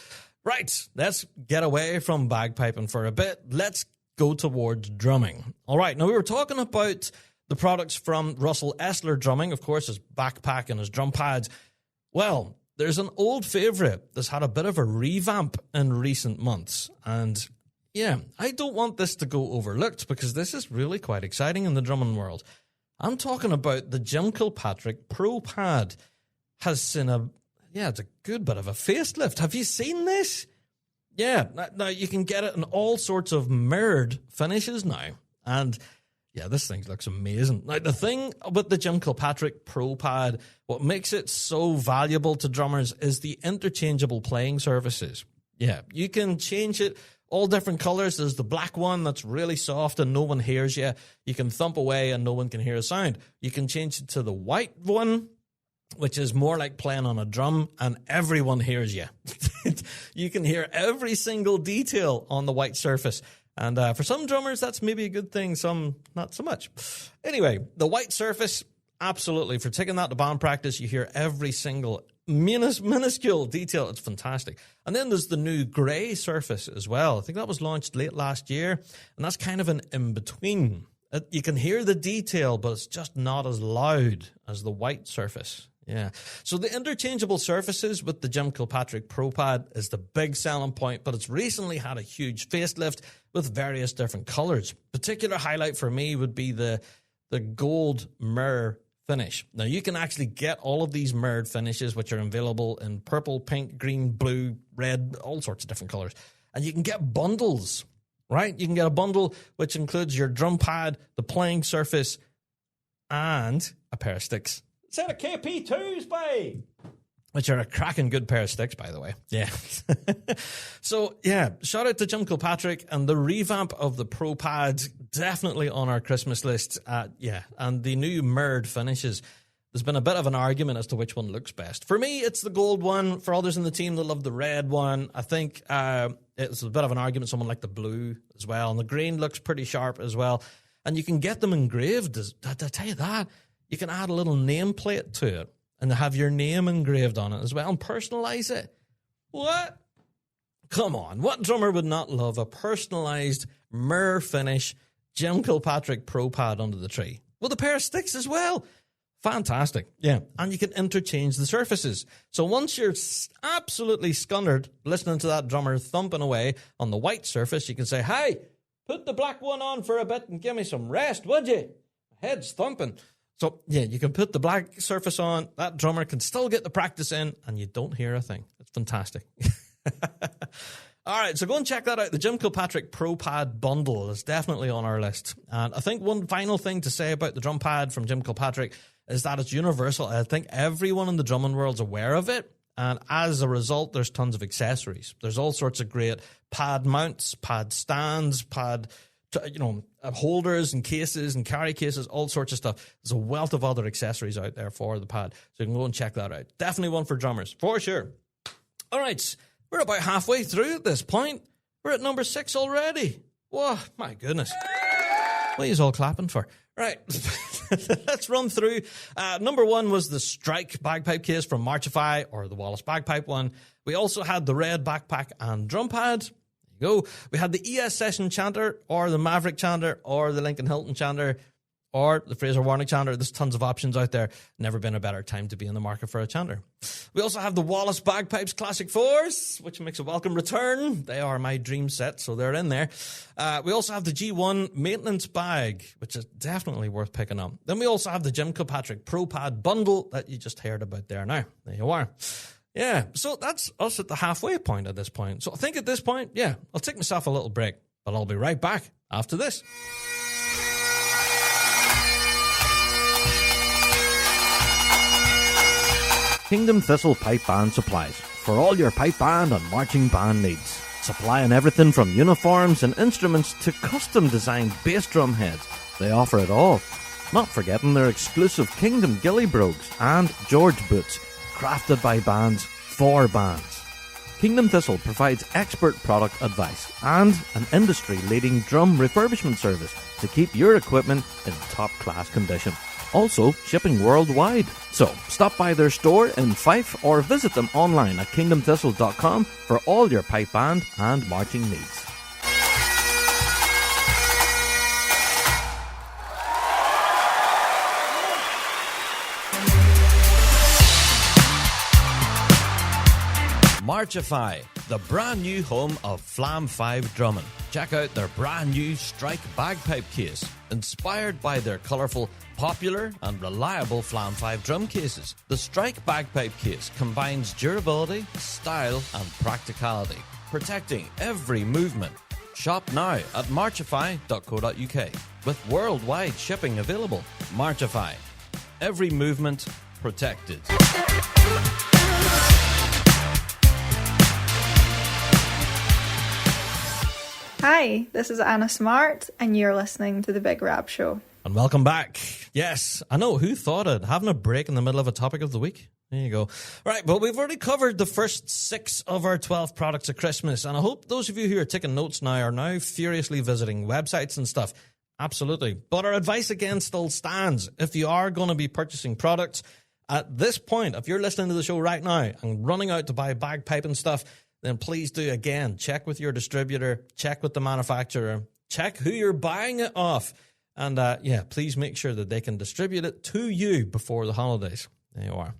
Right, let's get away from bagpiping for a bit. Let's go towards drumming. All right, now we were talking about the products from Russell Esler Drumming, of course, his backpack and his drum pads. Well, there's an old favourite that's had a bit of a revamp in recent months. And yeah, I don't want this to go overlooked because this is really quite exciting in the drumming world. I'm talking about the Jim Kilpatrick Pro Pad. Has seen it's a good bit of a facelift. Have you seen this? Yeah, now you can get it in all sorts of mirrored finishes now. And yeah, this thing looks amazing. Now, the thing with the Jim Kilpatrick Pro Pad, what makes it so valuable to drummers is the interchangeable playing surfaces. Yeah, you can change it all different colors. There's the black one that's really soft and no one hears you. You can thump away and no one can hear a sound. You can change it to the white one, which is more like playing on a drum, and everyone hears you. You can hear every single detail on the white surface. And for some drummers, that's maybe a good thing, some not so much. Anyway, the white surface, absolutely. For taking that to band practice, you hear every single minuscule detail. It's fantastic. And then there's the new grey surface as well. I think that was launched late last year, and that's kind of an in-between. You can hear the detail, but it's just not as loud as the white surface. Yeah. So the interchangeable surfaces with the Jim Kilpatrick Pro Pad is the big selling point, but it's recently had a huge facelift with various different colors. Particular highlight for me would be the gold mirror finish. Now, you can actually get all of these mirrored finishes, which are available in purple, pink, green, blue, red, all sorts of different colors. And you can get bundles, right? You can get a bundle which includes your drum pad, the playing surface, and a pair of sticks. Set of KP2s, babe! Which are a cracking good pair of sticks, by the way. Yeah. So, yeah, shout out to Jim Kilpatrick and the revamp of the Pro Pad, definitely on our Christmas list. And the new mirrored finishes. There's been a bit of an argument as to which one looks best. For me, it's the gold one. For others in the team, they love the red one. I think it's a bit of an argument. Someone like the blue as well. And the green looks pretty sharp as well. And you can get them engraved. I tell you that. You can add a little nameplate to it and have your name engraved on it as well and personalize it. What? Come on. What drummer would not love a personalized mirror finish Jim Kilpatrick Pro Pad under the tree? With a pair of sticks as well. Fantastic. Yeah. And you can interchange the surfaces. So once you're absolutely scunnered listening to that drummer thumping away on the white surface, you can say, hey, put the black one on for a bit and give me some rest, would you? My head's thumping. So, yeah, you can put the black surface on, that drummer can still get the practice in, and you don't hear a thing. It's fantastic. All right, so go and check that out. The Jim Kilpatrick Pro Pad bundle is definitely on our list. And I think one final thing to say about the drum pad from Jim Kilpatrick is that it's universal. I think everyone in the drumming world's aware of it. And as a result, there's tons of accessories. There's all sorts of great pad mounts, pad stands, holders and cases and carry cases, all sorts of stuff. There's a wealth of other accessories out there for the pad. So you can go and check that out. Definitely one for drummers, for sure. All right, we're about halfway through at this point. We're at number 6 already. Whoa, my goodness. What are you all clapping for? Right, let's run through. Number 1 was the Strike bagpipe case from Marchify, or the Wallace bagpipe one. We also had the red backpack and drum pad. There you go. We had the ES Session chanter, or the Maverick chanter, or the Lincoln Hilton chanter, or the Fraser Warnick chanter. There's tons of options out there. Never been a better time to be in the market for a chanter. We also have the Wallace Bagpipes Classic 4s, which makes a welcome return. They are my dream set, so they're in there. We also have the G1 Maintenance Bag, which is definitely worth picking up. Then we also have the Jim Kilpatrick Pro Pad Bundle that you just heard about there now. There you are. Yeah, so that's us at the halfway point at this point. So I think at this point, yeah, I'll take myself a little break, but I'll be right back after this. Kingdom Thistle Pipe Band Supplies for all your pipe band and marching band needs. Supplying everything from uniforms and instruments to custom designed bass drum heads. They offer it all. Not forgetting their exclusive Kingdom Gilly Brogues and George Boots, crafted by bands for bands. Kingdom Thistle provides expert product advice and an industry-leading drum refurbishment service to keep your equipment in top-class condition. Also, shipping worldwide. So, stop by their store in Fife or visit them online at kingdomthistle.com for all your pipe band and marching needs. Marchify, the brand new home of Flam 5 drumming. Check out their brand new Strike bagpipe case, inspired by their colourful, popular and reliable Flam 5 drum cases. The Strike bagpipe case combines durability, style and practicality, protecting every movement. Shop now at marchify.co.uk with worldwide shipping available. Marchify. Every movement protected. Hi, this is Anna Smart, and you're listening to The Big Rab Show. And welcome back. Yes, I know, who thought it? Having a break in the middle of a topic of the week? There you go. Right, but we've already covered the first 6 of our 12 products of Christmas, and I hope those of you who are taking notes now are now furiously visiting websites and stuff. Absolutely. But our advice again still stands. If you are going to be purchasing products, at this point, if you're listening to the show right now and running out to buy bagpipe and stuff, then please do, again, check with your distributor, check with the manufacturer, check who you're buying it off, and please make sure that they can distribute it to you before the holidays. There you are.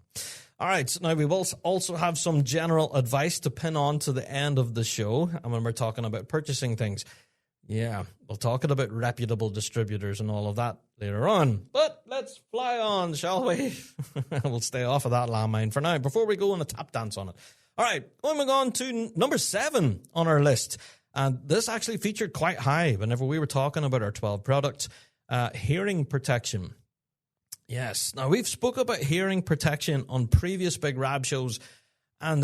All right, so now we will also have some general advice to pin on to the end of the show, and when we're talking about purchasing things. Yeah, we'll talk about reputable distributors and all of that later on. But let's fly on, shall we? We'll stay off of that landmine for now before we go on a tap dance on it. All right, moving on to number 7 on our list. And this actually featured quite high whenever we were talking about our 12 products. Hearing protection. Yes, now we've spoke about hearing protection on previous Big Rab shows and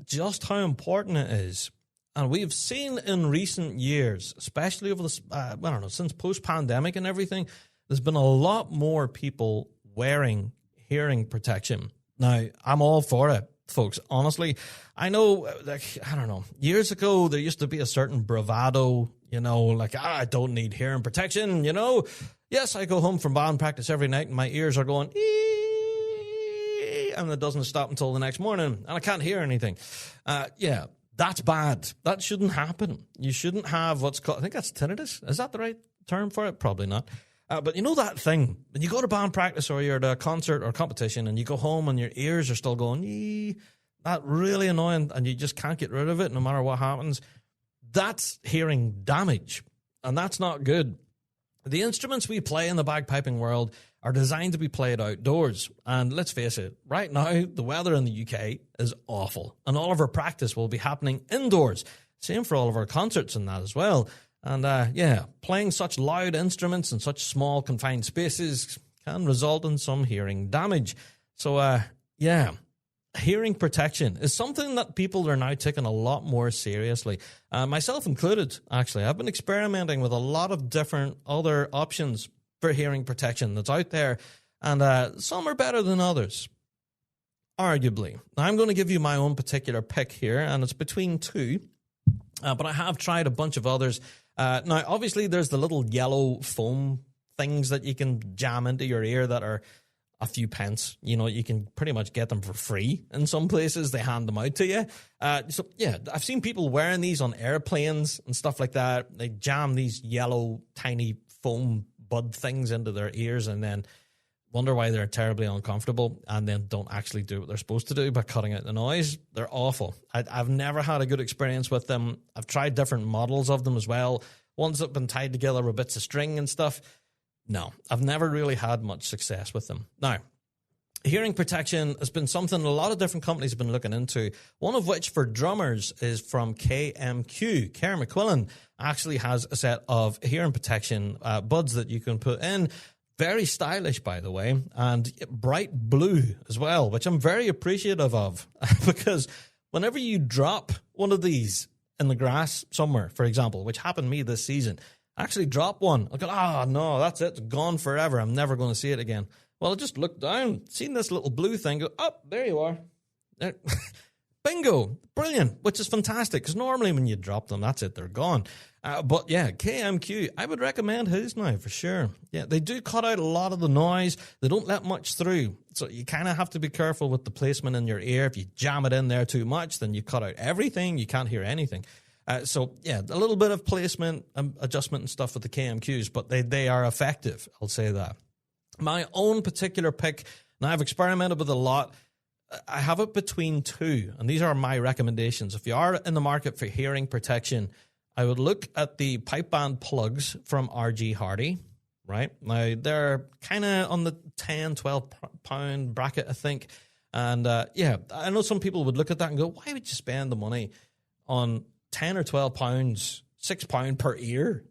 just how important it is. And we've seen in recent years, especially over the, since post-pandemic and everything, there's been a lot more people wearing hearing protection. Now, I'm all for it, folks. Honestly, I know, years ago, there used to be a certain bravado, I don't need hearing protection, Yes, I go home from band practice every night and my ears are going, ee, and it doesn't stop until the next morning, and I can't hear anything. That's bad. That shouldn't happen. You shouldn't have what's called, I think that's tinnitus. Is that the right term for it? Probably not. But you know that thing, when you go to band practice or you're at a concert or competition and you go home and your ears are still going, ee, that really annoying and you just can't get rid of it no matter what happens. That's hearing damage, and that's not good. The instruments we play in the bagpiping world are designed to be played outdoors. And let's face it, right now, the weather in the UK is awful. And all of our practice will be happening indoors. Same for all of our concerts and that as well. And playing such loud instruments in such small confined spaces can result in some hearing damage. So, hearing protection is something that people are now taking a lot more seriously. Myself included, actually. I've been experimenting with a lot of different other options for hearing protection that's out there, and some are better than others, arguably. Now, I'm going to give you my own particular pick here, and it's between 2, but I have tried a bunch of others. Now, obviously, there's the little yellow foam things that you can jam into your ear that are a few pence. You can pretty much get them for free. In some places, they hand them out to you. I've seen people wearing these on airplanes and stuff like that. They jam these yellow, tiny foam bud things into their ears and then wonder why they're terribly uncomfortable and then don't actually do what they're supposed to do by cutting out the noise. They're awful. I've never had a good experience with them. I've tried different models of them as well. Ones that have been tied together with bits of string and stuff. No, I've never really had much success with them. Now, hearing protection has been something a lot of different companies have been looking into, one of which for drummers is from KMQ. Kerr McQuillan actually has a set of hearing protection buds that you can put in. Very stylish, by the way, and bright blue as well, which I'm very appreciative of because whenever you drop one of these in the grass somewhere, for example, which happened to me this season, I actually dropped one. I go, no, that's it. It's gone forever. I'm never going to see it again. Well, I just looked down, seen this little blue thing, go, there you are. Bingo. Brilliant, which is fantastic because normally when you drop them, that's it. They're gone. But yeah, KMQ, I would recommend his now for sure. Yeah, they do cut out a lot of the noise. They don't let much through. So you kind of have to be careful with the placement in your ear. If you jam it in there too much, then you cut out everything. You can't hear anything. A little bit of placement, adjustment and stuff with the KMQs, but they are effective. I'll say that. My own particular pick, now I've experimented with a lot. I have it between two, and these are my recommendations. If you are in the market for hearing protection, I would look at the pipe band plugs from RG Hardy, right? Now, they're kind of on the 10, 12 pound bracket, I think. And yeah, I know some people would look at that and go, why would you spend the money on 10 or 12 pounds, £6 per ear?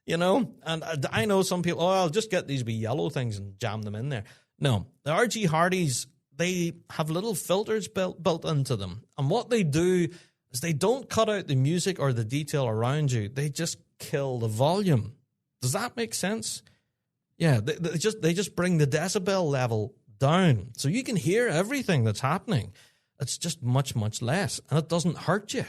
You know? And I know some people, I'll just get these wee yellow things and jam them in there. No, the RG Hardys, they have little filters built into them. And what they do is they don't cut out the music or the detail around you. They just kill the volume. Does that make sense? Yeah, they just bring the decibel level down. So you can hear everything that's happening. It's just much, much less. And it doesn't hurt you.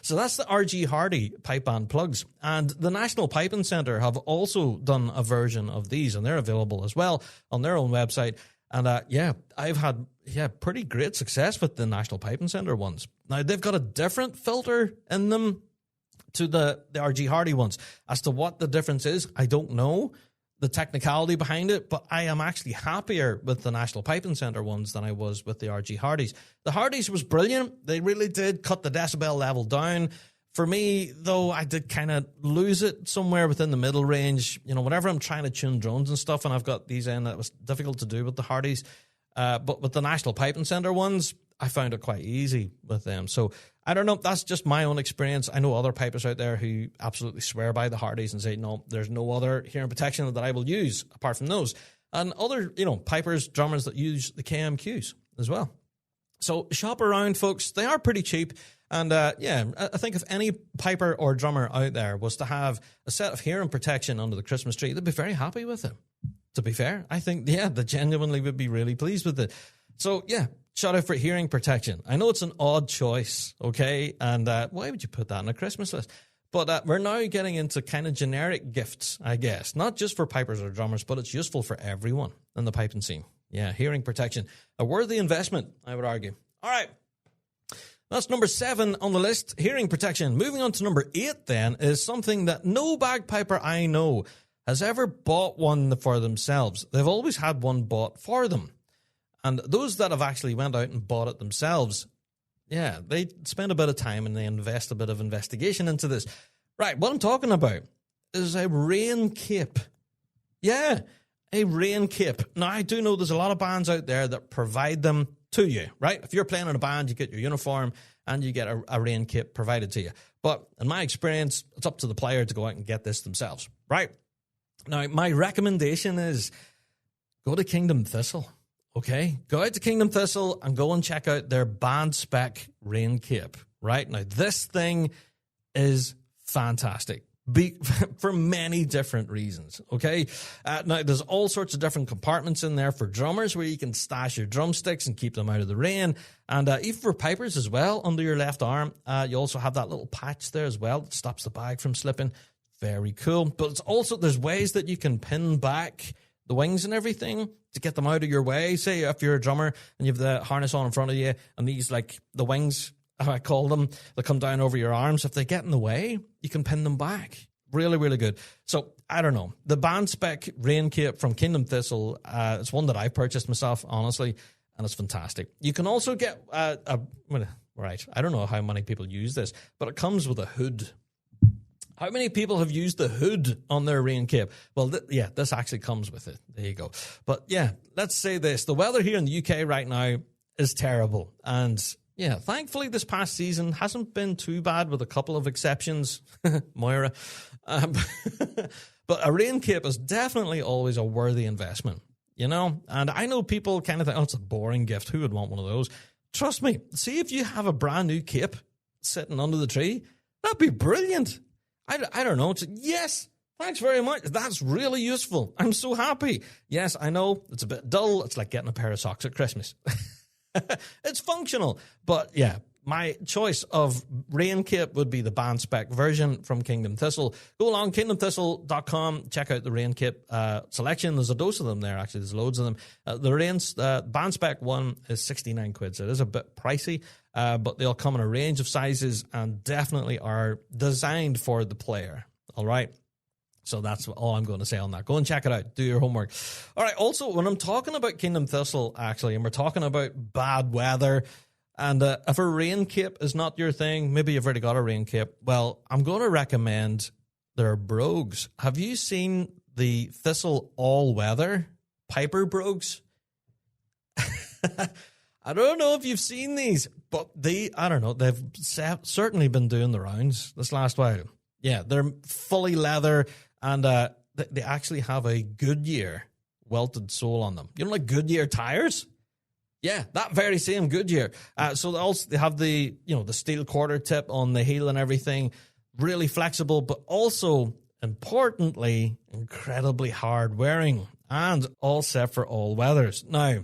So that's the RG Hardy pipe band plugs. And the National Piping Centre have also done a version of these, and they're available as well on their own website. And yeah, I've had pretty great success with the National Piping Centre ones. Now, they've got a different filter in them to the RG Hardy ones. As to what the difference is, I don't know the technicality behind it, but I am actually happier with the National Piping Centre ones than I was with the RG Hardys. The Hardys was brilliant. They really did cut the decibel level down. For me, though, I did kind of lose it somewhere within the middle range. You know, whenever I'm trying to tune drones and stuff, and I've got these in, it was difficult to do with the Hardys. But with the National Piping Centre ones, I found it quite easy with them. So I don't know. That's just my own experience. I know other pipers out there who absolutely swear by the Hardys and say, no, there's no other hearing protection that I will use apart from those. And other, pipers, drummers that use the KMQs as well. So shop around, folks. They are pretty cheap. And yeah, I think if any piper or drummer out there was to have a set of hearing protection under the Christmas tree, they'd be very happy with it. To be fair, I think, yeah, they genuinely would be really pleased with it. So yeah, shout out for hearing protection. I know it's an odd choice, okay? And why would you put that on a Christmas list? But we're now getting into kind of generic gifts, I guess. Not just for pipers or drummers, but it's useful for everyone in the piping scene. Yeah, hearing protection. A worthy investment, I would argue. All right. That's number 7 on the list, hearing protection. Moving on to number 8 then is something that no bagpiper I know has ever bought one for themselves. They've always had one bought for them. And those that have actually went out and bought it themselves, yeah, they spend a bit of time and they invest a bit of investigation into this. Right, what I'm talking about is a rain cape. Yeah, a rain cape. Now, I do know there's a lot of bands out there that provide them to you, right? If you're playing in a band, you get your uniform and you get a rain cape provided to you. But in my experience, it's up to the player to go out and get this themselves, right? Now, my recommendation is go to Kingdom Thistle, okay? Go out to Kingdom Thistle and go and check out their band spec rain cape, right? Now, this thing is fantastic. For many different reasons, okay? Now, there's all sorts of different compartments in there for drummers where you can stash your drumsticks and keep them out of the rain. And even for pipers as well, under your left arm, you also have that little patch there as well that stops the bag from slipping. Very cool. But it's also, there's ways that you can pin back the wings and everything to get them out of your way. Say if you're a drummer and you have the harness on in front of you and these, like, the wings, I call them, that come down over your arms. If they get in the way, you can pin them back. Really, really good. So, I don't know. The band spec rain cape from Kingdom Thistle, it's one that I purchased myself, honestly, and it's fantastic. You can also get, right, I don't know how many people use this, but it comes with a hood. How many people have used the hood on their rain cape? Well, yeah, this actually comes with it. There you go. But yeah, let's say this. The weather here in the UK right now is terrible. And yeah, thankfully this past season hasn't been too bad with a couple of exceptions, Moira. But a rain cape is definitely always a worthy investment, you know? And I know people kind of think, oh, it's a boring gift. Who would want one of those? Trust me, see if you have a brand new cape sitting under the tree, that'd be brilliant. I don't know. Yes, thanks very much. That's really useful. I'm so happy. Yes, I know it's a bit dull. It's like getting a pair of socks at Christmas. It's functional. But yeah, my choice of rain cape would be the band spec version from Kingdom Thistle. Go along, kingdomthistle.com. Check out the rain cape selection. There's a dose of them there, actually. There's loads of them. The band spec one is 69 quid, so it is a bit pricey. But they'll come in a range of sizes and definitely are designed for the player. All right. So that's all I'm going to say on that. Go and check it out. Do your homework. All right. Also, when I'm talking about Kingdom Thistle, actually, and we're talking about bad weather, and if a rain cape is not your thing, maybe you've already got a rain cape, well, I'm going to recommend their brogues. Have you seen the Thistle all-weather Piper brogues? I don't know if you've seen these, but they've certainly been doing the rounds this last while. Yeah, they're fully leather, and they actually have a Goodyear welted sole on them. You know, like Goodyear tires? Yeah, that very same Goodyear. So they have the steel quarter tip on the heel and everything, really flexible, but also, importantly, incredibly hard wearing, and all set for all weathers. Now,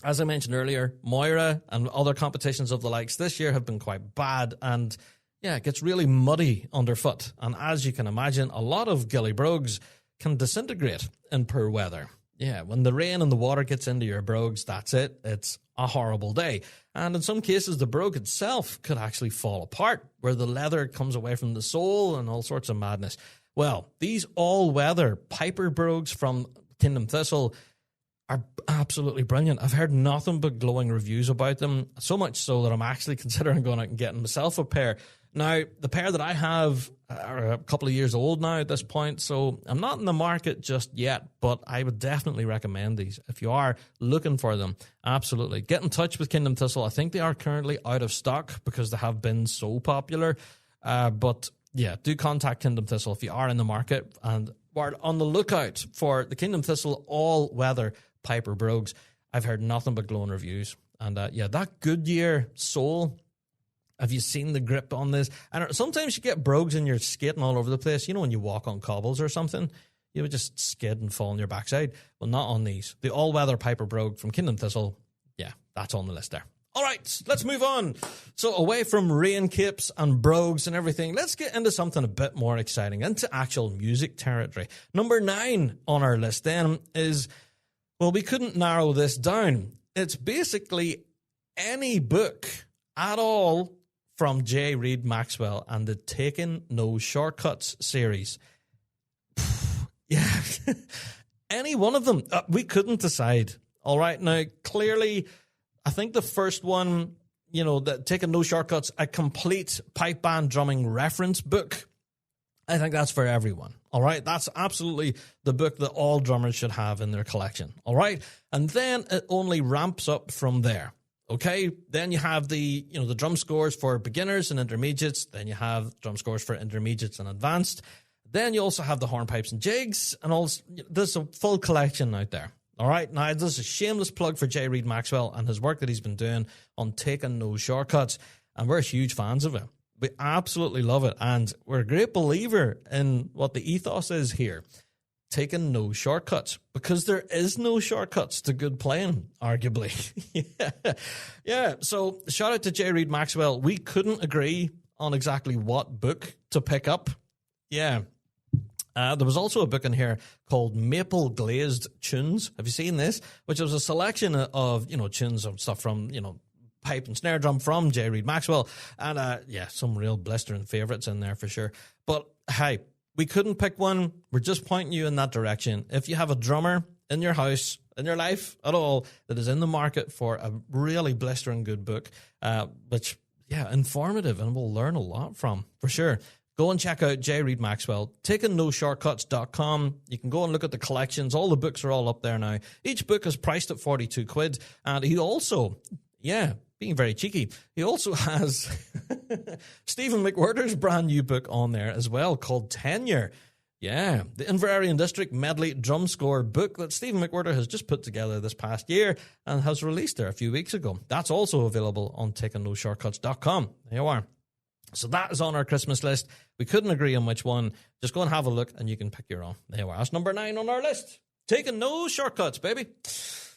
as I mentioned earlier, Moira and other competitions of the likes this year have been quite bad, and yeah, it gets really muddy underfoot. And as you can imagine, a lot of ghillie brogues can disintegrate in poor weather. Yeah, when the rain and the water gets into your brogues, that's it. It's a horrible day. And in some cases, the brogue itself could actually fall apart, where the leather comes away from the sole and all sorts of madness. Well, these all-weather Piper brogues from Kingdom Thistle are absolutely brilliant. I've heard nothing but glowing reviews about them, so much so that I'm actually considering going out and getting myself a pair. Now, the pair that I have are a couple of years old now at this point, so I'm not in the market just yet, but I would definitely recommend these. If you are looking for them, absolutely. Get in touch with Kingdom Thistle. I think they are currently out of stock because they have been so popular. But yeah, do contact Kingdom Thistle if you are in the market, and we're on the lookout for the Kingdom Thistle all-weather Piper brogues. I've heard nothing but glowing reviews. And yeah, that Goodyear sole, have you seen the grip on this? And sometimes you get brogues and you're skating all over the place. You know, when you walk on cobbles or something, you would just skid and fall on your backside. Well, not on these. The all-weather Piper brogue from Kingdom Thistle, yeah, that's on the list there. All right, let's move on. So away from rain capes and brogues and everything, let's get into something a bit more exciting, into actual music territory. Number 9 on our list then is, well, we couldn't narrow this down. It's basically any book at all from J. Reid Maxwell and the Taking No Shortcuts series. Yeah, any one of them. We couldn't decide. All right, now, clearly, I think the first one, that Taking No Shortcuts, a complete pipe band drumming reference book, I think that's for everyone. All right, that's absolutely the book that all drummers should have in their collection. All right, and then it only ramps up from there. Okay, then you have the drum scores for beginners and intermediates. Then you have drum scores for intermediates and advanced. Then you also have the hornpipes and jigs, and also there's a full collection out there. All right, now there's a shameless plug for J. Reid Maxwell and his work that he's been doing on Taking No Shortcuts, and we're huge fans of it. We absolutely love it, and we're a great believer in what the ethos is here. Taking no shortcuts, because there is no shortcuts to good playing, arguably. Yeah. So shout out to J. Reid Maxwell. We couldn't agree on exactly what book to pick up. Yeah. There was also a book in here called Maple Glazed Tunes. Have you seen this? Which was a selection of, tunes of stuff from, pipe and snare drum from J. Reid Maxwell. And some real blistering favorites in there for sure. But hey, we couldn't pick one. We're just pointing you in that direction. If you have a drummer in your house, in your life at all, that is in the market for a really blistering good book, which, informative and we'll learn a lot from, for sure. Go and check out J. Reid Maxwell, takingnoshortcuts.com. You can go and look at the collections. All the books are all up there now. Each book is priced at 42 quid. And he also, being very cheeky, he also has Stephen McWhirter's brand new book on there as well called Tenure. Yeah, the Inverary and District Medley Drum Score book that Stephen McWhirter has just put together this past year and has released there a few weeks ago. That's also available on takingnoshortcuts.com. There you are. So that is on our Christmas list. We couldn't agree on which one. Just go and have a look and you can pick your own. There you are. That's number 9 on our list. Taking no shortcuts, baby.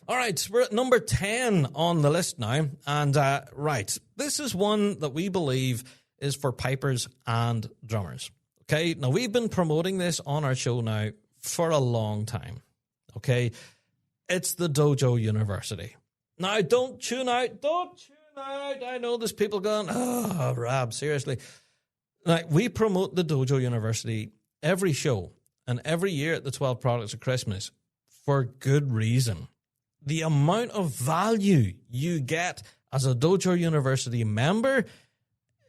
All right, we're at number 10 on the list now. And right, this is one that we believe is for pipers and drummers. Okay, now we've been promoting this on our show now for a long time. Okay, it's the Dojo University. Now, don't tune out. I know there's people going, Rab, seriously. Now, we promote the Dojo University every show. and every year at the 12 products of Christmas for good reason. The amount of value you get as a Dojo University member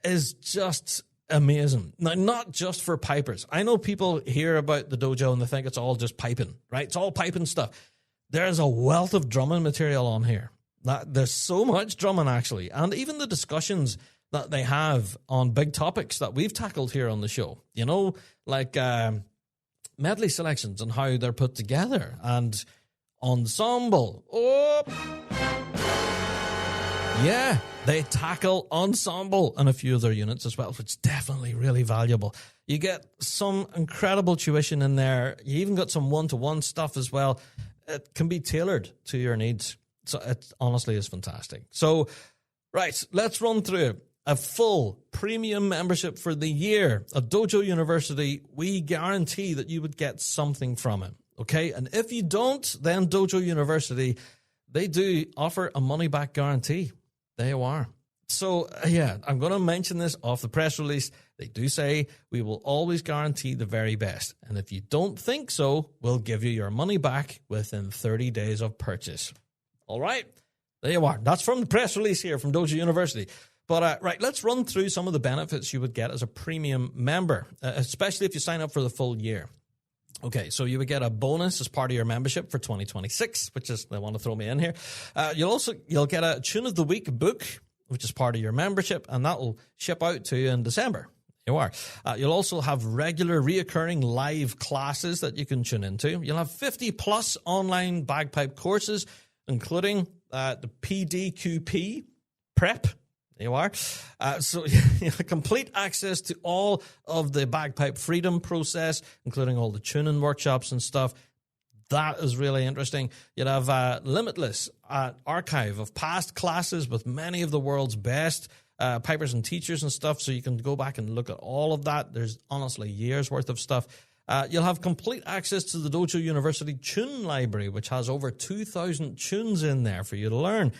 is just amazing. Now, not just for pipers. I know people hear about the dojo and they think it's all just piping, right? It's all piping stuff. There's a wealth of drumming material on here. There's so much drumming, actually. And even the discussions that they have on big topics that we've tackled here on the show, you know, like medley selections and how they're put together, and ensemble. Oh, yeah, they tackle ensemble and a few of their units as well, which is definitely really valuable. You get some incredible tuition in there. You even got some one-to-one stuff as well. It can be tailored to your needs. So it honestly is fantastic. So, right, let's run through it. A full premium membership for the year at Dojo University. We guarantee that you would get something from it, okay? And if you don't, then Dojo University, they do offer a money-back guarantee. There you are. So, yeah, I'm going to mention this off the press release. They do say we will always guarantee the very best. And if you don't think so, we'll give you your money back within 30 days of purchase. All right? There you are. That's from the press release here from Dojo University. But, right, let's run through some of the benefits you would get as a premium member, especially if you sign up for the full year. Okay, so you would get a bonus as part of your membership for 2026, which is, they want to throw me in here. You'll get a Tune of the Week book, which is part of your membership, and that will ship out to you in December. You are. You'll also have regular reoccurring live classes that you can tune into. You'll have 50-plus online bagpipe courses, including the PDQP prep. There you are. So you have complete access to all of the bagpipe freedom process, including all the tuning workshops and stuff. That is really interesting. You'd have a limitless archive of past classes with many of the world's best pipers and teachers and stuff, so you can go back and look at all of that. There's honestly years worth of stuff. You'll have complete access to the Dojo University Tune Library, which has over 2,000 tunes in there for you to learn.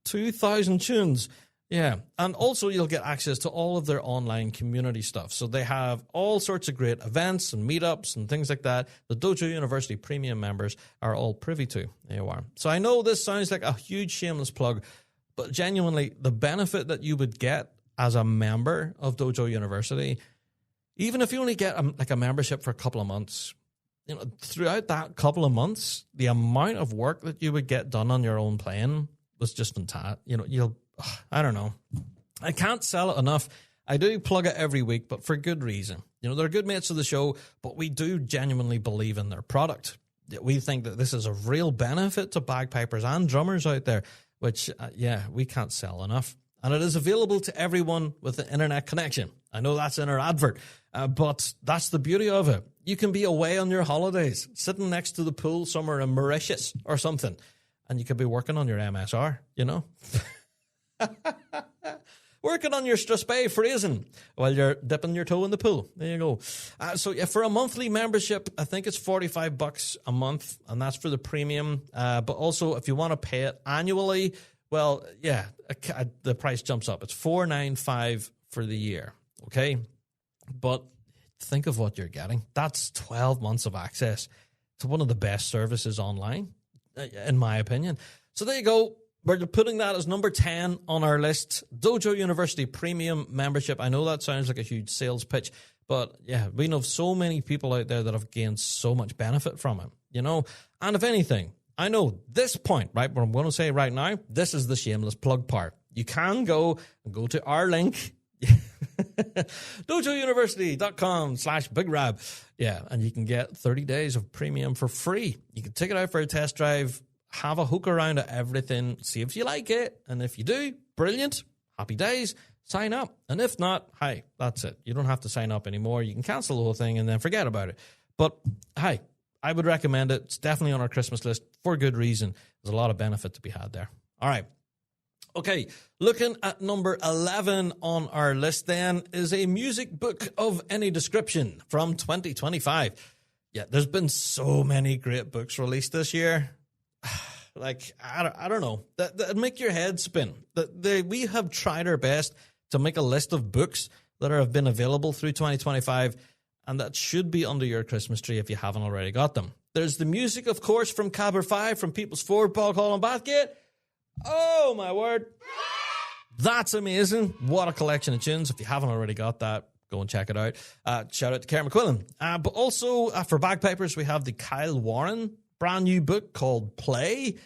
2,000 tunes. Yeah, and also you'll get access to all of their online community stuff. So they have all sorts of great events and meetups and things like that. The Dojo University premium members are all privy to. There you are. So I know this sounds like a huge shameless plug, but genuinely, the benefit that you would get as a member of Dojo University, even if you only get a membership for a couple of months, you know, throughout that couple of months, the amount of work that you would get done on your own playing was just fantastic. You know, I don't know. I can't sell it enough. I do plug it every week, but for good reason. You know, they're good mates of the show, but we do genuinely believe in their product. We think that this is a real benefit to bagpipers and drummers out there, which, we can't sell enough. And it is available to everyone with an internet connection. I know that's in our advert, but that's the beauty of it. You can be away on your holidays, sitting next to the pool somewhere in Mauritius or something, and you could be working on your MSR, you know? Working on your Strasbourg phrasing while you're dipping your toe in the pool. There you go. So for a monthly membership, I think it's $45 a month, and that's for the premium. But also, if you want to pay it annually, well, yeah, the price jumps up. It's $495 for the year. Okay, but think of what you're getting. That's 12 months of access to one of the best services online, in my opinion. So there you go. We're putting that as number 10 on our list. Dojo University Premium Membership. I know that sounds like a huge sales pitch, but yeah, we know so many people out there that have gained so much benefit from it, you know? And if anything, I know this point, right, what I'm going to say right now, this is the shameless plug part. You can go to our link, dojouniversity.com/bigrab. Yeah, and you can get 30 days of premium for free. You can take it out for a test drive, have a hook around at everything, see if you like it. And if you do, brilliant, happy days, sign up. And if not, hey, that's it. You don't have to sign up anymore. You can cancel the whole thing and then forget about it. But hey, I would recommend it. It's definitely on our Christmas list for good reason. There's a lot of benefit to be had there. All right. Okay, looking at number 11 on our list then is a music book of any description from 2025. Yeah, there's been so many great books released this year. Like, I don't know. That make your head spin. We have tried our best to make a list of books that have been available through 2025, and that should be under your Christmas tree if you haven't already got them. There's the music, of course, from Cabber 5, from People's Ford, Boghall and Bathgate. Oh, my word. That's amazing. What a collection of tunes. If you haven't already got that, go and check it out. Shout out to Kerr McQuillan. But also, for bagpipers, we have the Kyle Warren brand new book called Play.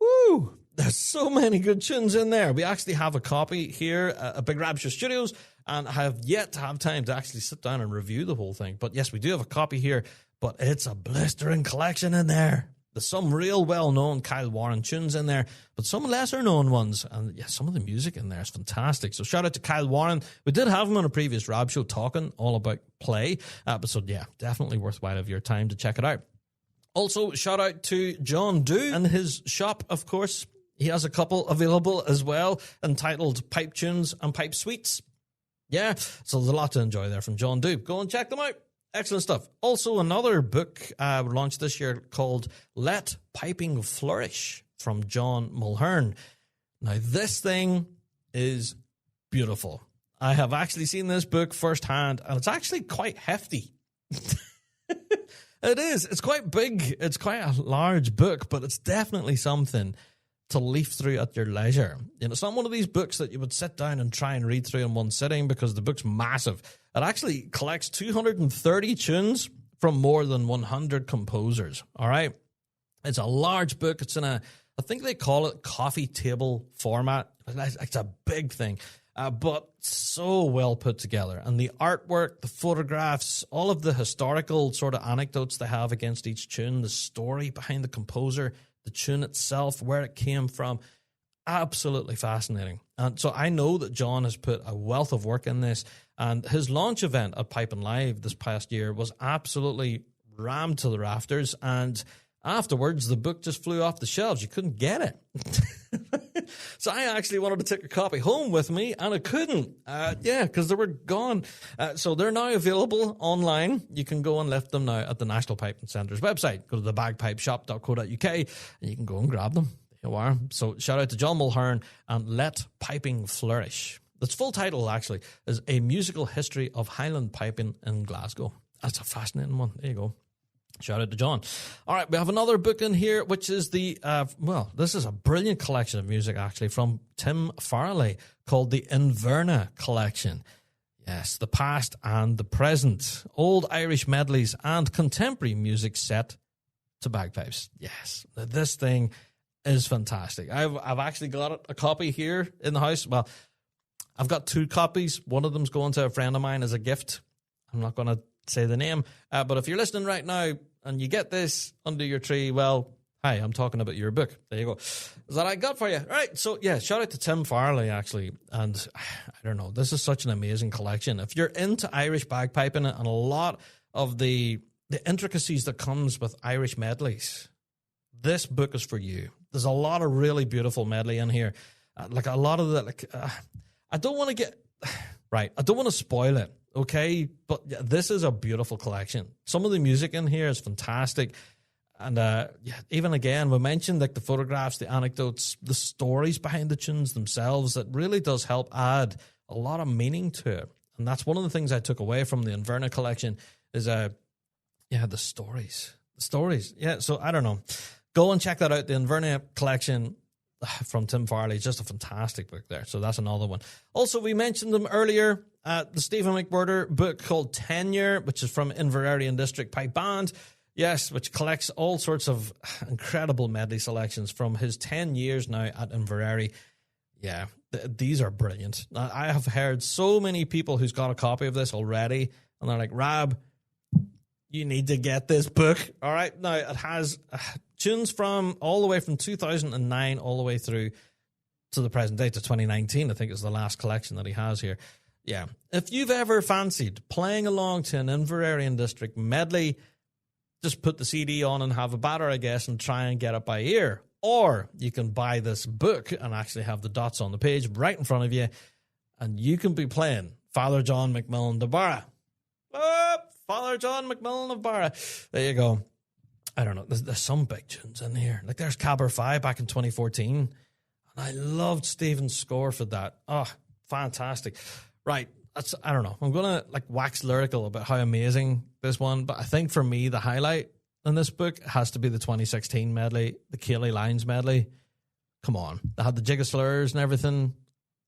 Woo! There's so many good tunes in there. We actually have a copy here at Big Rab Show Studios, and I have yet to have time to actually sit down and review the whole thing. But yes, we do have a copy here, but it's a blistering collection in there. There's some real well-known Kyle Warren tunes in there, but some lesser-known ones. And yeah, some of the music in there is fantastic. So shout out to Kyle Warren. We did have him on a previous Rab Show talking all about Play. But so yeah, definitely worthwhile of your time to check it out. Also, shout out to John Dew and his shop, of course. He has a couple available as well, entitled Pipe Tunes and Pipe Suites. Yeah, so there's a lot to enjoy there from John Dew. Go and check them out. Excellent stuff. Also, another book launched this year called Let Piping Flourish from John Mulhern. Now, this thing is beautiful. I have actually seen this book firsthand, and it's actually quite hefty. It is. It's quite big. It's quite a large book, but it's definitely something to leaf through at your leisure. You know, it's not one of these books that you would sit down and try and read through in one sitting because the book's massive. It actually collects 230 tunes from more than 100 composers. All right. It's a large book. It's in I think they call it coffee table format. It's a big thing, but so well put together. And the artwork, the photographs, all of the historical sort of anecdotes they have against each tune, the story behind the composer, the tune itself, where it came from, absolutely fascinating. And so I know that John has put a wealth of work in this, and his launch event at Piping Live this past year was absolutely rammed to the rafters, and afterwards the book just flew off the shelves. You couldn't get it. So I actually wanted to take a copy home with me, and I couldn't. Because they were gone. So they're now available online. You can go and lift them now at the National Piping Centre's website. Go to the bagpipeshop.co.uk, and you can go and grab them. There you are. So shout out to John Mulhern and Let Piping Flourish. Its full title, actually, is A Musical History of Highland Piping in Glasgow. That's a fascinating one. There you go. Shout out to John. All right, we have another book in here, which is this is a brilliant collection of music, actually, from Tim Farley, called the Inverna Collection. Yes, the past and the present. Old Irish medleys and contemporary music set to bagpipes. Yes, this thing is fantastic. I've actually got a copy here in the house. Well, I've got two copies. One of them's going to a friend of mine as a gift. I'm not going to say the name, but if you're listening right now and you get this under your tree, well, hi, I'm talking about your book. There you go. Is that I got for you? All right, so yeah, shout out to Tim Farley, actually, and I don't know, this is such an amazing collection. If you're into Irish bagpiping and a lot of the intricacies that comes with Irish medleys, this book is for you. There's a lot of really beautiful medley in here, like a lot of the, I don't want to spoil it. Okay, but this is a beautiful collection. Some of the music in here is fantastic. And even again, we mentioned like the photographs, the anecdotes, the stories behind the tunes themselves. That really does help add a lot of meaning to it. And that's one of the things I took away from the Inverna collection is, the stories. The stories. Yeah, so I don't know. Go and check that out. The Inverna collection from Tim Farley is just a fantastic book there. So that's another one. Also, we mentioned them earlier. The Stephen McWhirter book called Tenure, which is from Inverary and District Pipe Band. Yes, which collects all sorts of incredible medley selections from his 10 years now at Inverary. Yeah, these are brilliant. I have heard so many people who's got a copy of this already, and they're like, Rab, you need to get this book. All right, now it has tunes from all the way from 2009 all the way through to the present day, to 2019, I think is the last collection that he has here. Yeah, if you've ever fancied playing along to an Inverary and District medley, just put the CD on and have a batter, I guess, and try and get it by ear. Or you can buy this book and actually have the dots on the page right in front of you, and you can be playing Father John McMillan of Barra. Father John McMillan of Barra. There you go. I don't know. There's some big tunes in here. Like there's Cabber 5 back in 2014. And I loved Stephen's score for that. Oh, fantastic. Right. I don't know. I'm going to wax lyrical about how amazing this one, but I think for me, the highlight in this book has to be the 2016 medley, the Kayleigh Lines medley. Come on. They had the jig of slurs and everything.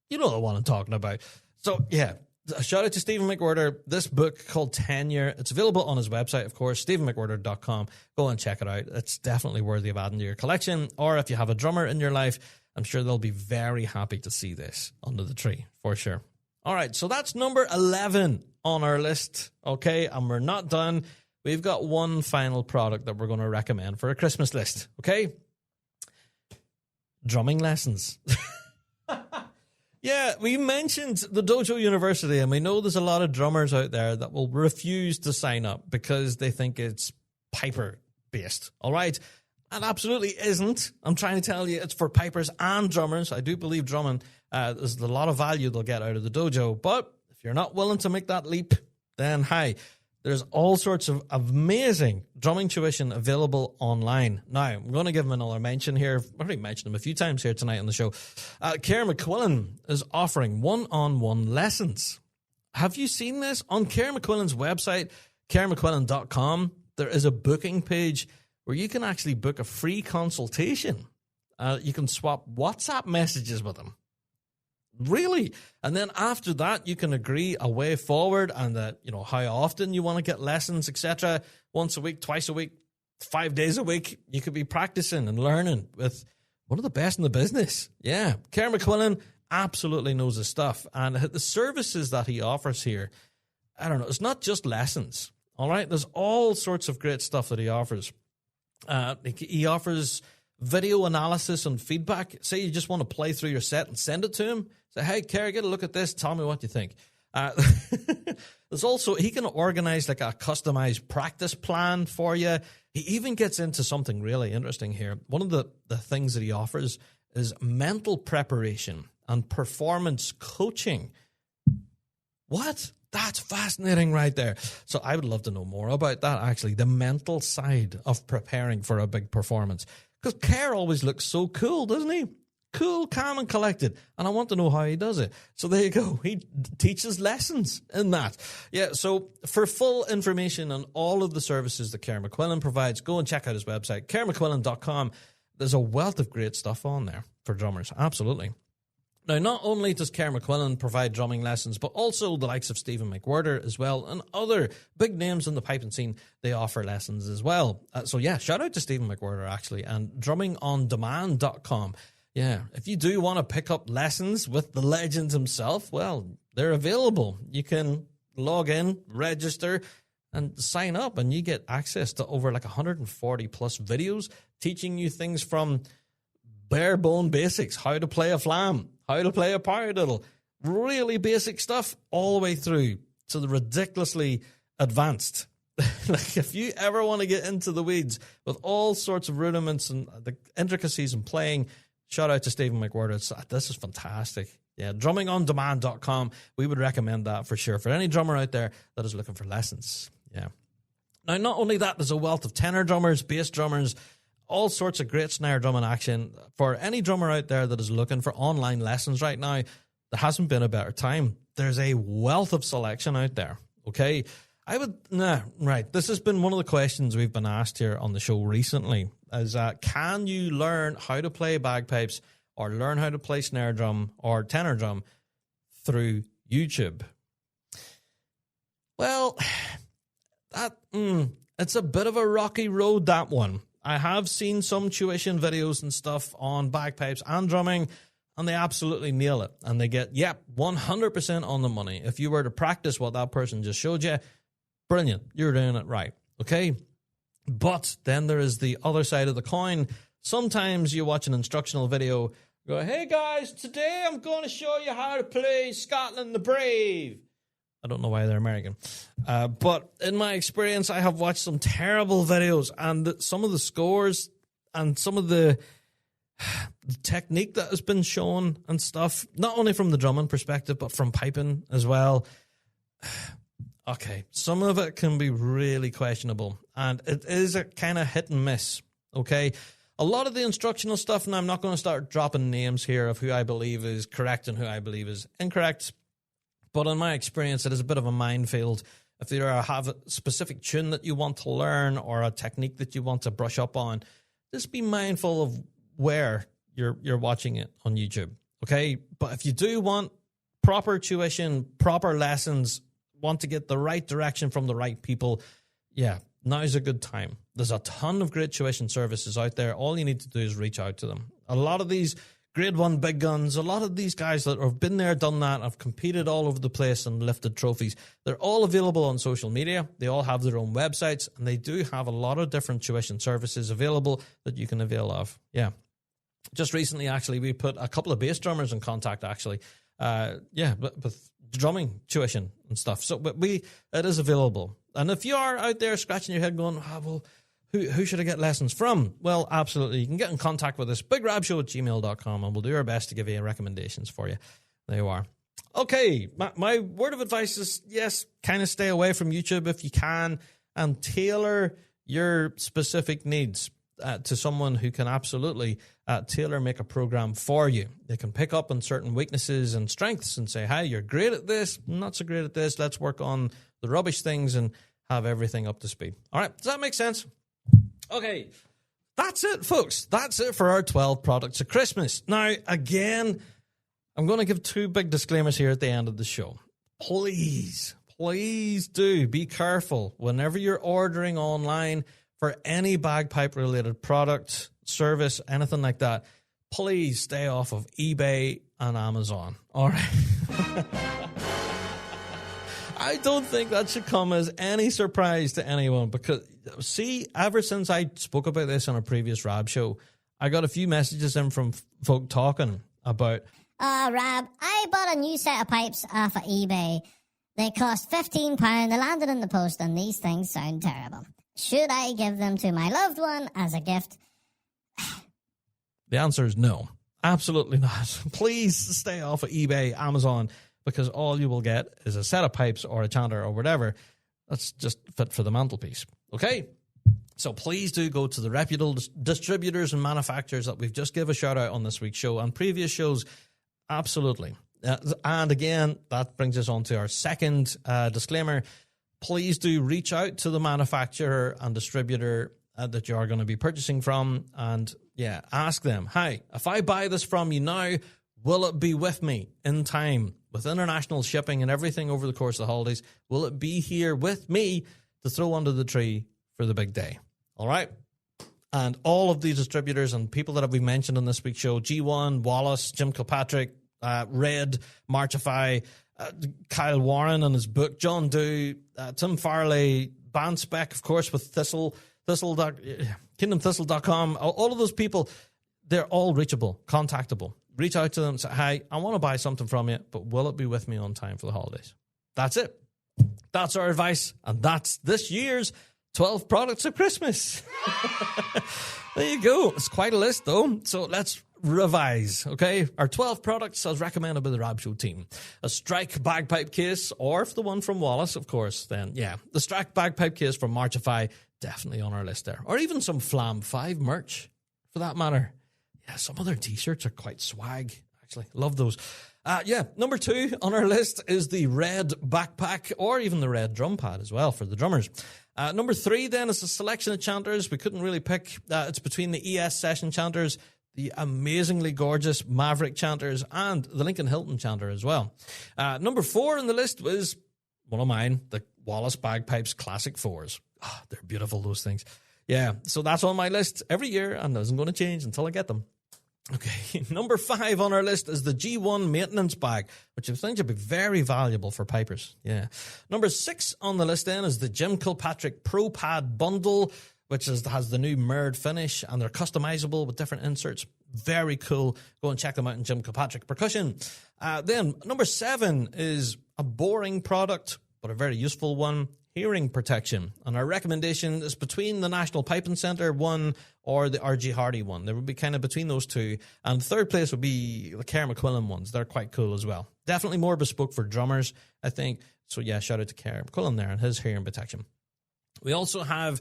You know the one I'm talking about. So, yeah, a shout out to Stephen McWhirter. This book called Tenure, it's available on his website, of course, stephenmcwhirter.com. Go and check it out. It's definitely worthy of adding to your collection. Or if you have a drummer in your life, I'm sure they'll be very happy to see this under the tree, for sure. All right, so that's number 11 on our list, okay? And we're not done. We've got one final product that we're going to recommend for a Christmas list, okay? Drumming lessons. Yeah, we mentioned the Dojo University, and we know there's a lot of drummers out there that will refuse to sign up because they think it's piper-based, all right? And absolutely isn't. I'm trying to tell you it's for pipers and drummers. I do believe drumming, there's a lot of value they'll get out of the dojo. But if you're not willing to make that leap, then hi, there's all sorts of amazing drumming tuition available online. Now, I'm going to give him another mention here. I've already mentioned him a few times here tonight on the show. Kerr McQuillan is offering one-on-one lessons. Have you seen this? On Kerr McQuillan's website, kerrmcquillan.com, there is a booking page where you can actually book a free consultation. You can swap WhatsApp messages with him. Really? And then after that, you can agree a way forward and how often you want to get lessons, etc. Once a week, twice a week, 5 days a week. You could be practicing and learning with one of the best in the business. Yeah. Kerr McQuillan absolutely knows his stuff. And the services that he offers here, I don't know, it's not just lessons. All right? There's all sorts of great stuff that he offers. He offers video analysis and feedback. Say you just want to play through your set and send it to him. Say, hey, Kerr, get a look at this. Tell me what you think. There's also, he can organize a customized practice plan for you. He even gets into something really interesting here. One of the things that he offers is mental preparation and performance coaching. What? That's fascinating right there. So I would love to know more about that, actually, the mental side of preparing for a big performance. Because Kerr always looks so cool, doesn't he? Cool, calm, and collected. And I want to know how he does it. So there you go. He teaches lessons in that. Yeah, so for full information on all of the services that Kerr McQuillan provides, go and check out his website, kerrmcquillan.com. There's a wealth of great stuff on there for drummers. Absolutely. Now, not only does Kerr McQuillan provide drumming lessons, but also the likes of Stephen McWhirter as well, and other big names in the piping scene, they offer lessons as well. So yeah, shout out to Stephen McWhirter, actually, and drummingondemand.com. Yeah, if you do want to pick up lessons with the legend himself, well, they're available. You can log in, register, and sign up, and you get access to over 140 plus videos teaching you things from bare bone basics, how to play a flam, how to play a paradiddle, really basic stuff all the way through to the ridiculously advanced. If you ever want to get into the weeds with all sorts of rudiments and the intricacies in playing, shout out to Stephen McWhirter. This is fantastic. Yeah, drummingondemand.com. We would recommend that for sure for any drummer out there that is looking for lessons. Yeah. Now, not only that, there's a wealth of tenor drummers, bass drummers, all sorts of great snare drumming action. For any drummer out there that is looking for online lessons right now, there hasn't been a better time. There's a wealth of selection out there, okay? This has been one of the questions we've been asked here on the show recently, is can you learn how to play bagpipes or learn how to play snare drum or tenor drum through YouTube? Well, it's a bit of a rocky road, that one. I have seen some tuition videos and stuff on bagpipes and drumming, and they absolutely nail it. And they get, 100% on the money. If you were to practice what that person just showed you, brilliant, you're doing it right, okay? But then there is the other side of the coin. Sometimes you watch an instructional video, go, hey guys, today I'm going to show you how to play Scotland the Brave. I don't know why they're American. But in my experience, I have watched some terrible videos, and some of the scores and some of the technique that has been shown and stuff, not only from the drumming perspective, but from piping as well. Okay, some of it can be really questionable, and it is a kind of hit and miss, okay? A lot of the instructional stuff, and I'm not going to start dropping names here of who I believe is correct and who I believe is incorrect, But in my experience, it is a bit of a minefield. If you have a specific tune that you want to learn or a technique that you want to brush up on, just be mindful of where you're watching it on YouTube, okay? But if you do want proper tuition, proper lessons, want to get the right direction from the right people, yeah, now's a good time. There's a ton of great tuition services out there. All you need to do is reach out to them. A lot of these grade 1 big guns, a lot of these guys that have been there, done that, have competed all over the place and lifted trophies, they're all available on social media. They all have their own websites, and they do have a lot of different tuition services available that you can avail of. Yeah. Just recently, actually, we put a couple of bass drummers in contact, actually. With drumming tuition and stuff. So, but it is available. And if you are out there scratching your head going, who should I get lessons from? Well, absolutely. You can get in contact with us, bigrabshow@gmail.com, and we'll do our best to give you recommendations for you. There you are. Okay, my word of advice is, yes, kind of stay away from YouTube if you can, and tailor your specific needs to someone who can absolutely tailor-make a program for you. They can pick up on certain weaknesses and strengths and say, hey, you're great at this, not so great at this, let's work on the rubbish things and have everything up to speed. All right, does that make sense? Okay, that's it, folks. That's it for our 12 products of Christmas. Now, again, I'm going to give 2 big disclaimers here at the end of the show. Please do be careful whenever you're ordering online for any bagpipe-related product, service, anything like that. Please stay off of eBay and Amazon. All right. I don't think that should come as any surprise to anyone because, see, ever since I spoke about this on a previous Rab show, I got a few messages in from folk talking about, Rab, I bought a new set of pipes off of eBay. They cost £15. They landed in the post, and these things sound terrible. Should I give them to my loved one as a gift? The answer is no. Absolutely not. Please stay off of eBay, Amazon, because all you will get is a set of pipes or a chanter or whatever that's just fit for the mantelpiece. Okay? So please do go to the reputable distributors and manufacturers that we've just given a shout out on this week's show and previous shows. Absolutely. And again, that brings us on to our second disclaimer. Please do reach out to the manufacturer and distributor that you are going to be purchasing from and, ask them, hey, if I buy this from you now, will it be with me in time with international shipping and everything over the course of the holidays? Will it be here with me to throw under the tree for the big day? All right? And all of these distributors and people that have been mentioned on this week's show, G1, Wallace, Jim Kilpatrick, Red, Marchify, Kyle Warren and his book, John Dew, Tim Farley, Bandspec, of course, with KingdomThistle.com. All of those people, they're all reachable, contactable. Reach out to them and say, hey, I want to buy something from you, but will it be with me on time for the holidays? That's it. That's our advice, and that's this year's 12 products of Christmas. There you go. It's quite a list, though. So let's revise, okay? Our 12 products as recommended by the Rab Show team. A Strike bagpipe case, or if the one from Wallace, of course, then, the Strike bagpipe case from Marchify, definitely on our list there. Or even some Flam 5 merch, for that matter. Yeah, some of their t-shirts are quite swag, actually. Love those. Number 2 on our list is the red backpack, or even the red drum pad as well for the drummers. Number 3 then is a selection of chanters. We couldn't really pick. It's between the ES Session chanters, the amazingly gorgeous Maverick chanters, and the Lincoln Hilton chanter as well. Number 4 on the list was one of mine, the Wallace Bagpipes Classic 4s. Oh, they're beautiful, those things. Yeah, so that's on my list every year, and it isn't going to change until I get them. Okay, number 5 on our list is the G1 maintenance bag, which I think would be very valuable for pipers. Yeah. Number 6 on the list then is the Jim Kilpatrick Pro Pad bundle, which has the new mirrored finish, and they're customizable with different inserts. Very cool. Go and check them out in Jim Kilpatrick Percussion. Then number 7 is a boring product, but a very useful one. Hearing protection, and our recommendation is between the National Piping Centre one or the R.G. Hardy one. There would be kind of between those two, and third place would be the Kerr McQuillan ones. They're quite cool as well. Definitely more bespoke for drummers, I think. So yeah, shout out to Kerr McQuillan there and his hearing protection. We also have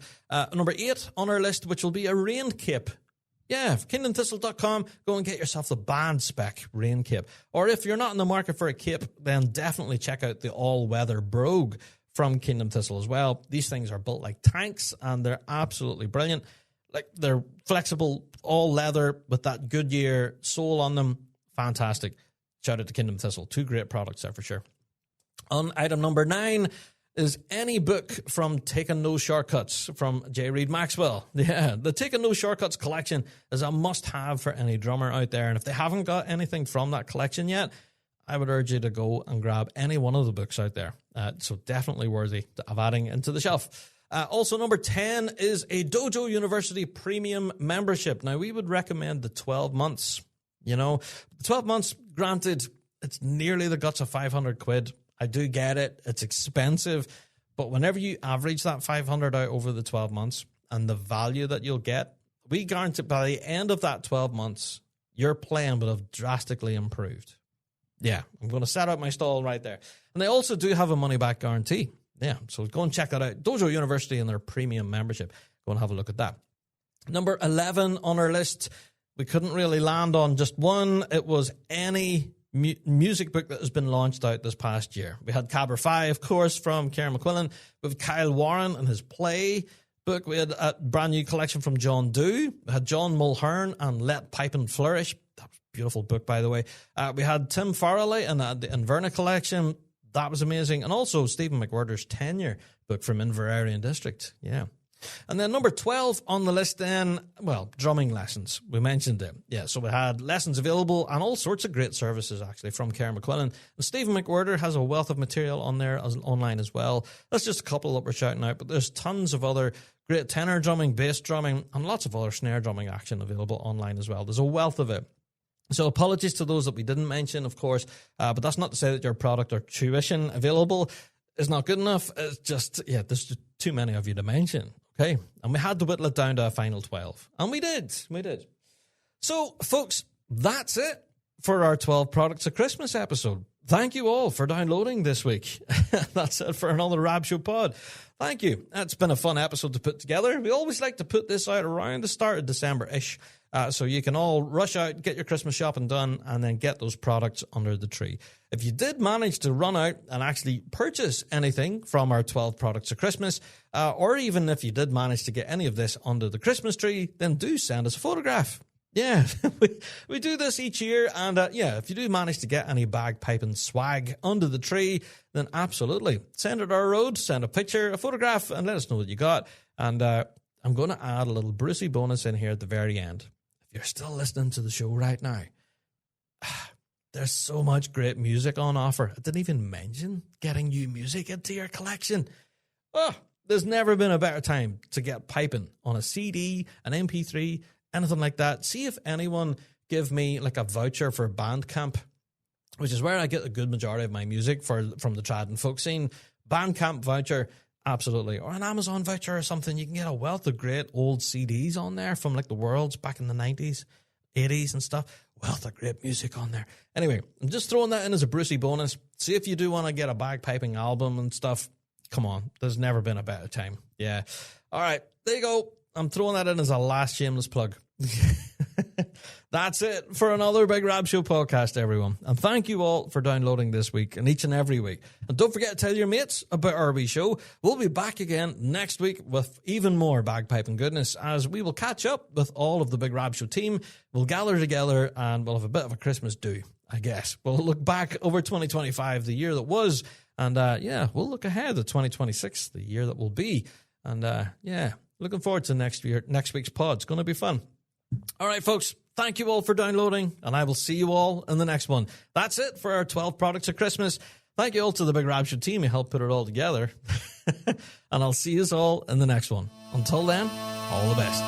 number 8 on our list, which will be a rain cape. Yeah, kingdomthistle.com, go and get yourself the band spec rain cape. Or if you're not in the market for a cape, then definitely check out the all-weather brogue from Kingdom Thistle as well. These things are built like tanks, and they're absolutely brilliant. Like, they're flexible, all leather with that Goodyear sole on them. Fantastic. Shout out to Kingdom Thistle. 2 great products there for sure. On item number 9 is any book from Taking No Shortcuts from J. Reed Maxwell. Yeah, the Taking No Shortcuts collection is a must-have for any drummer out there. And if they haven't got anything from that collection yet, I would urge you to go and grab any one of the books out there. So definitely worthy of adding into the shelf. Also, number 10 is a Dojo University Premium membership. Now, we would recommend the 12 months. You know, 12 months, granted, it's nearly the guts of 500 quid. I do get it. It's expensive. But whenever you average that 500 out over the 12 months and the value that you'll get, we guarantee by the end of that 12 months, your playing will have drastically improved. Yeah, I'm going to set out my stall right there. And they also do have a money-back guarantee. Yeah, so go and check that out. Dojo University and their premium membership. Go and have a look at that. Number 11 on our list, we couldn't really land on just one. It was any music book that has been launched out this past year. We had Cabra 5, of course, from Kieran McQuillan. We have Kyle Warren and his Play book. We had a brand new collection from John Dew. We had John Mulhern and Let Pipin' Flourish. That was a beautiful book, by the way. We had Tim Farrelly and the Inverna collection. That was amazing. And also Stephen McWhirter's Tenure book from Inverarian District. Yeah. And then number 12 on the list then, well, drumming lessons. We mentioned it. Yeah, so we had lessons available and all sorts of great services, actually, from Kieran McQuillan. And Stephen McWhirter has a wealth of material on there online as well. That's just a couple that we're shouting out, but there's tons of other great tenor drumming, bass drumming, and lots of other snare drumming action available online as well. There's a wealth of it. So apologies to those that we didn't mention, of course, but that's not to say that your product or tuition available is not good enough. It's just, yeah, there's just too many of you to mention. Okay, and we had to whittle it down to a final 12. And we did. So, folks, that's it for our 12 Products of Christmas episode. Thank you all for downloading this week. That's it for another Rab Show pod. Thank you. It's been a fun episode to put together. We always like to put this out around the start of December-ish, so you can all rush out, get your Christmas shopping done, and then get those products under the tree. If you did manage to run out and actually purchase anything from our 12 Products of Christmas, or even if you did manage to get any of this under the Christmas tree, then do send us a photograph. Yeah, we do this each year, and if you do manage to get any bagpipe and swag under the tree, then absolutely send it our road, send a picture, a photograph, and let us know what you got. And I'm going to add a little Brucey bonus in here at the very end. If you're still listening to the show right now, there's so much great music on offer. I didn't even mention getting new music into your collection. Oh, there's never been a better time to get piping on a CD, an MP3, anything like that. See if anyone give me like a voucher for Bandcamp, which is where I get a good majority of my music from the trad and folk scene. Bandcamp voucher, absolutely. Or an Amazon voucher or something. You can get a wealth of great old CDs on there from like the Worlds back in the 90s, 80s and stuff. Wealth of great music on there. Anyway, I'm just throwing that in as a Brucey bonus. See if you do want to get a bagpiping album and stuff. Come on, there's never been a better time. Yeah. All right, there you go. I'm throwing that in as a last shameless plug. That's it for another Big Rab Show podcast, everyone. And thank you all for downloading this week and each and every week. And don't forget to tell your mates about our wee show. We'll be back again next week with even more bagpipe and goodness as we will catch up with all of the Big Rab Show team. We'll gather together and we'll have a bit of a Christmas do, I guess. We'll look back over 2025, the year that was, and we'll look ahead to 2026, the year that will be. And looking forward to next week's pod. It's going to be fun. All right, folks. Thank you all for downloading, and I will see you all in the next one. That's it for our 12 Products of Christmas. Thank you all to the Big Rab Show team who helped put it all together. And I'll see you all in the next one. Until then, all the best.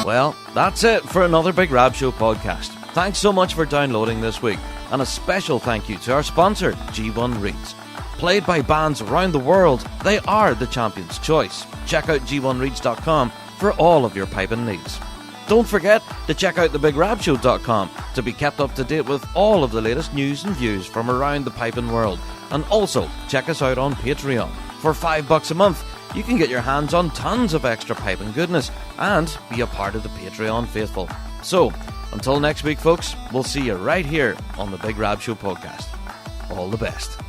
Well, that's it for another Big Rab Show podcast. Thanks so much for downloading this week. And a special thank you to our sponsor, G1 Reeds. Played by bands around the world, they are the champion's choice. Check out g1reeds.com for all of your piping needs. Don't forget to check out thebigrabshow.com to be kept up to date with all of the latest news and views from around the piping world. And also, check us out on Patreon. For $5 a month, you can get your hands on tons of extra piping goodness and be a part of the Patreon faithful. So, until next week, folks, we'll see you right here on the Big Rab Show Podcast. All the best.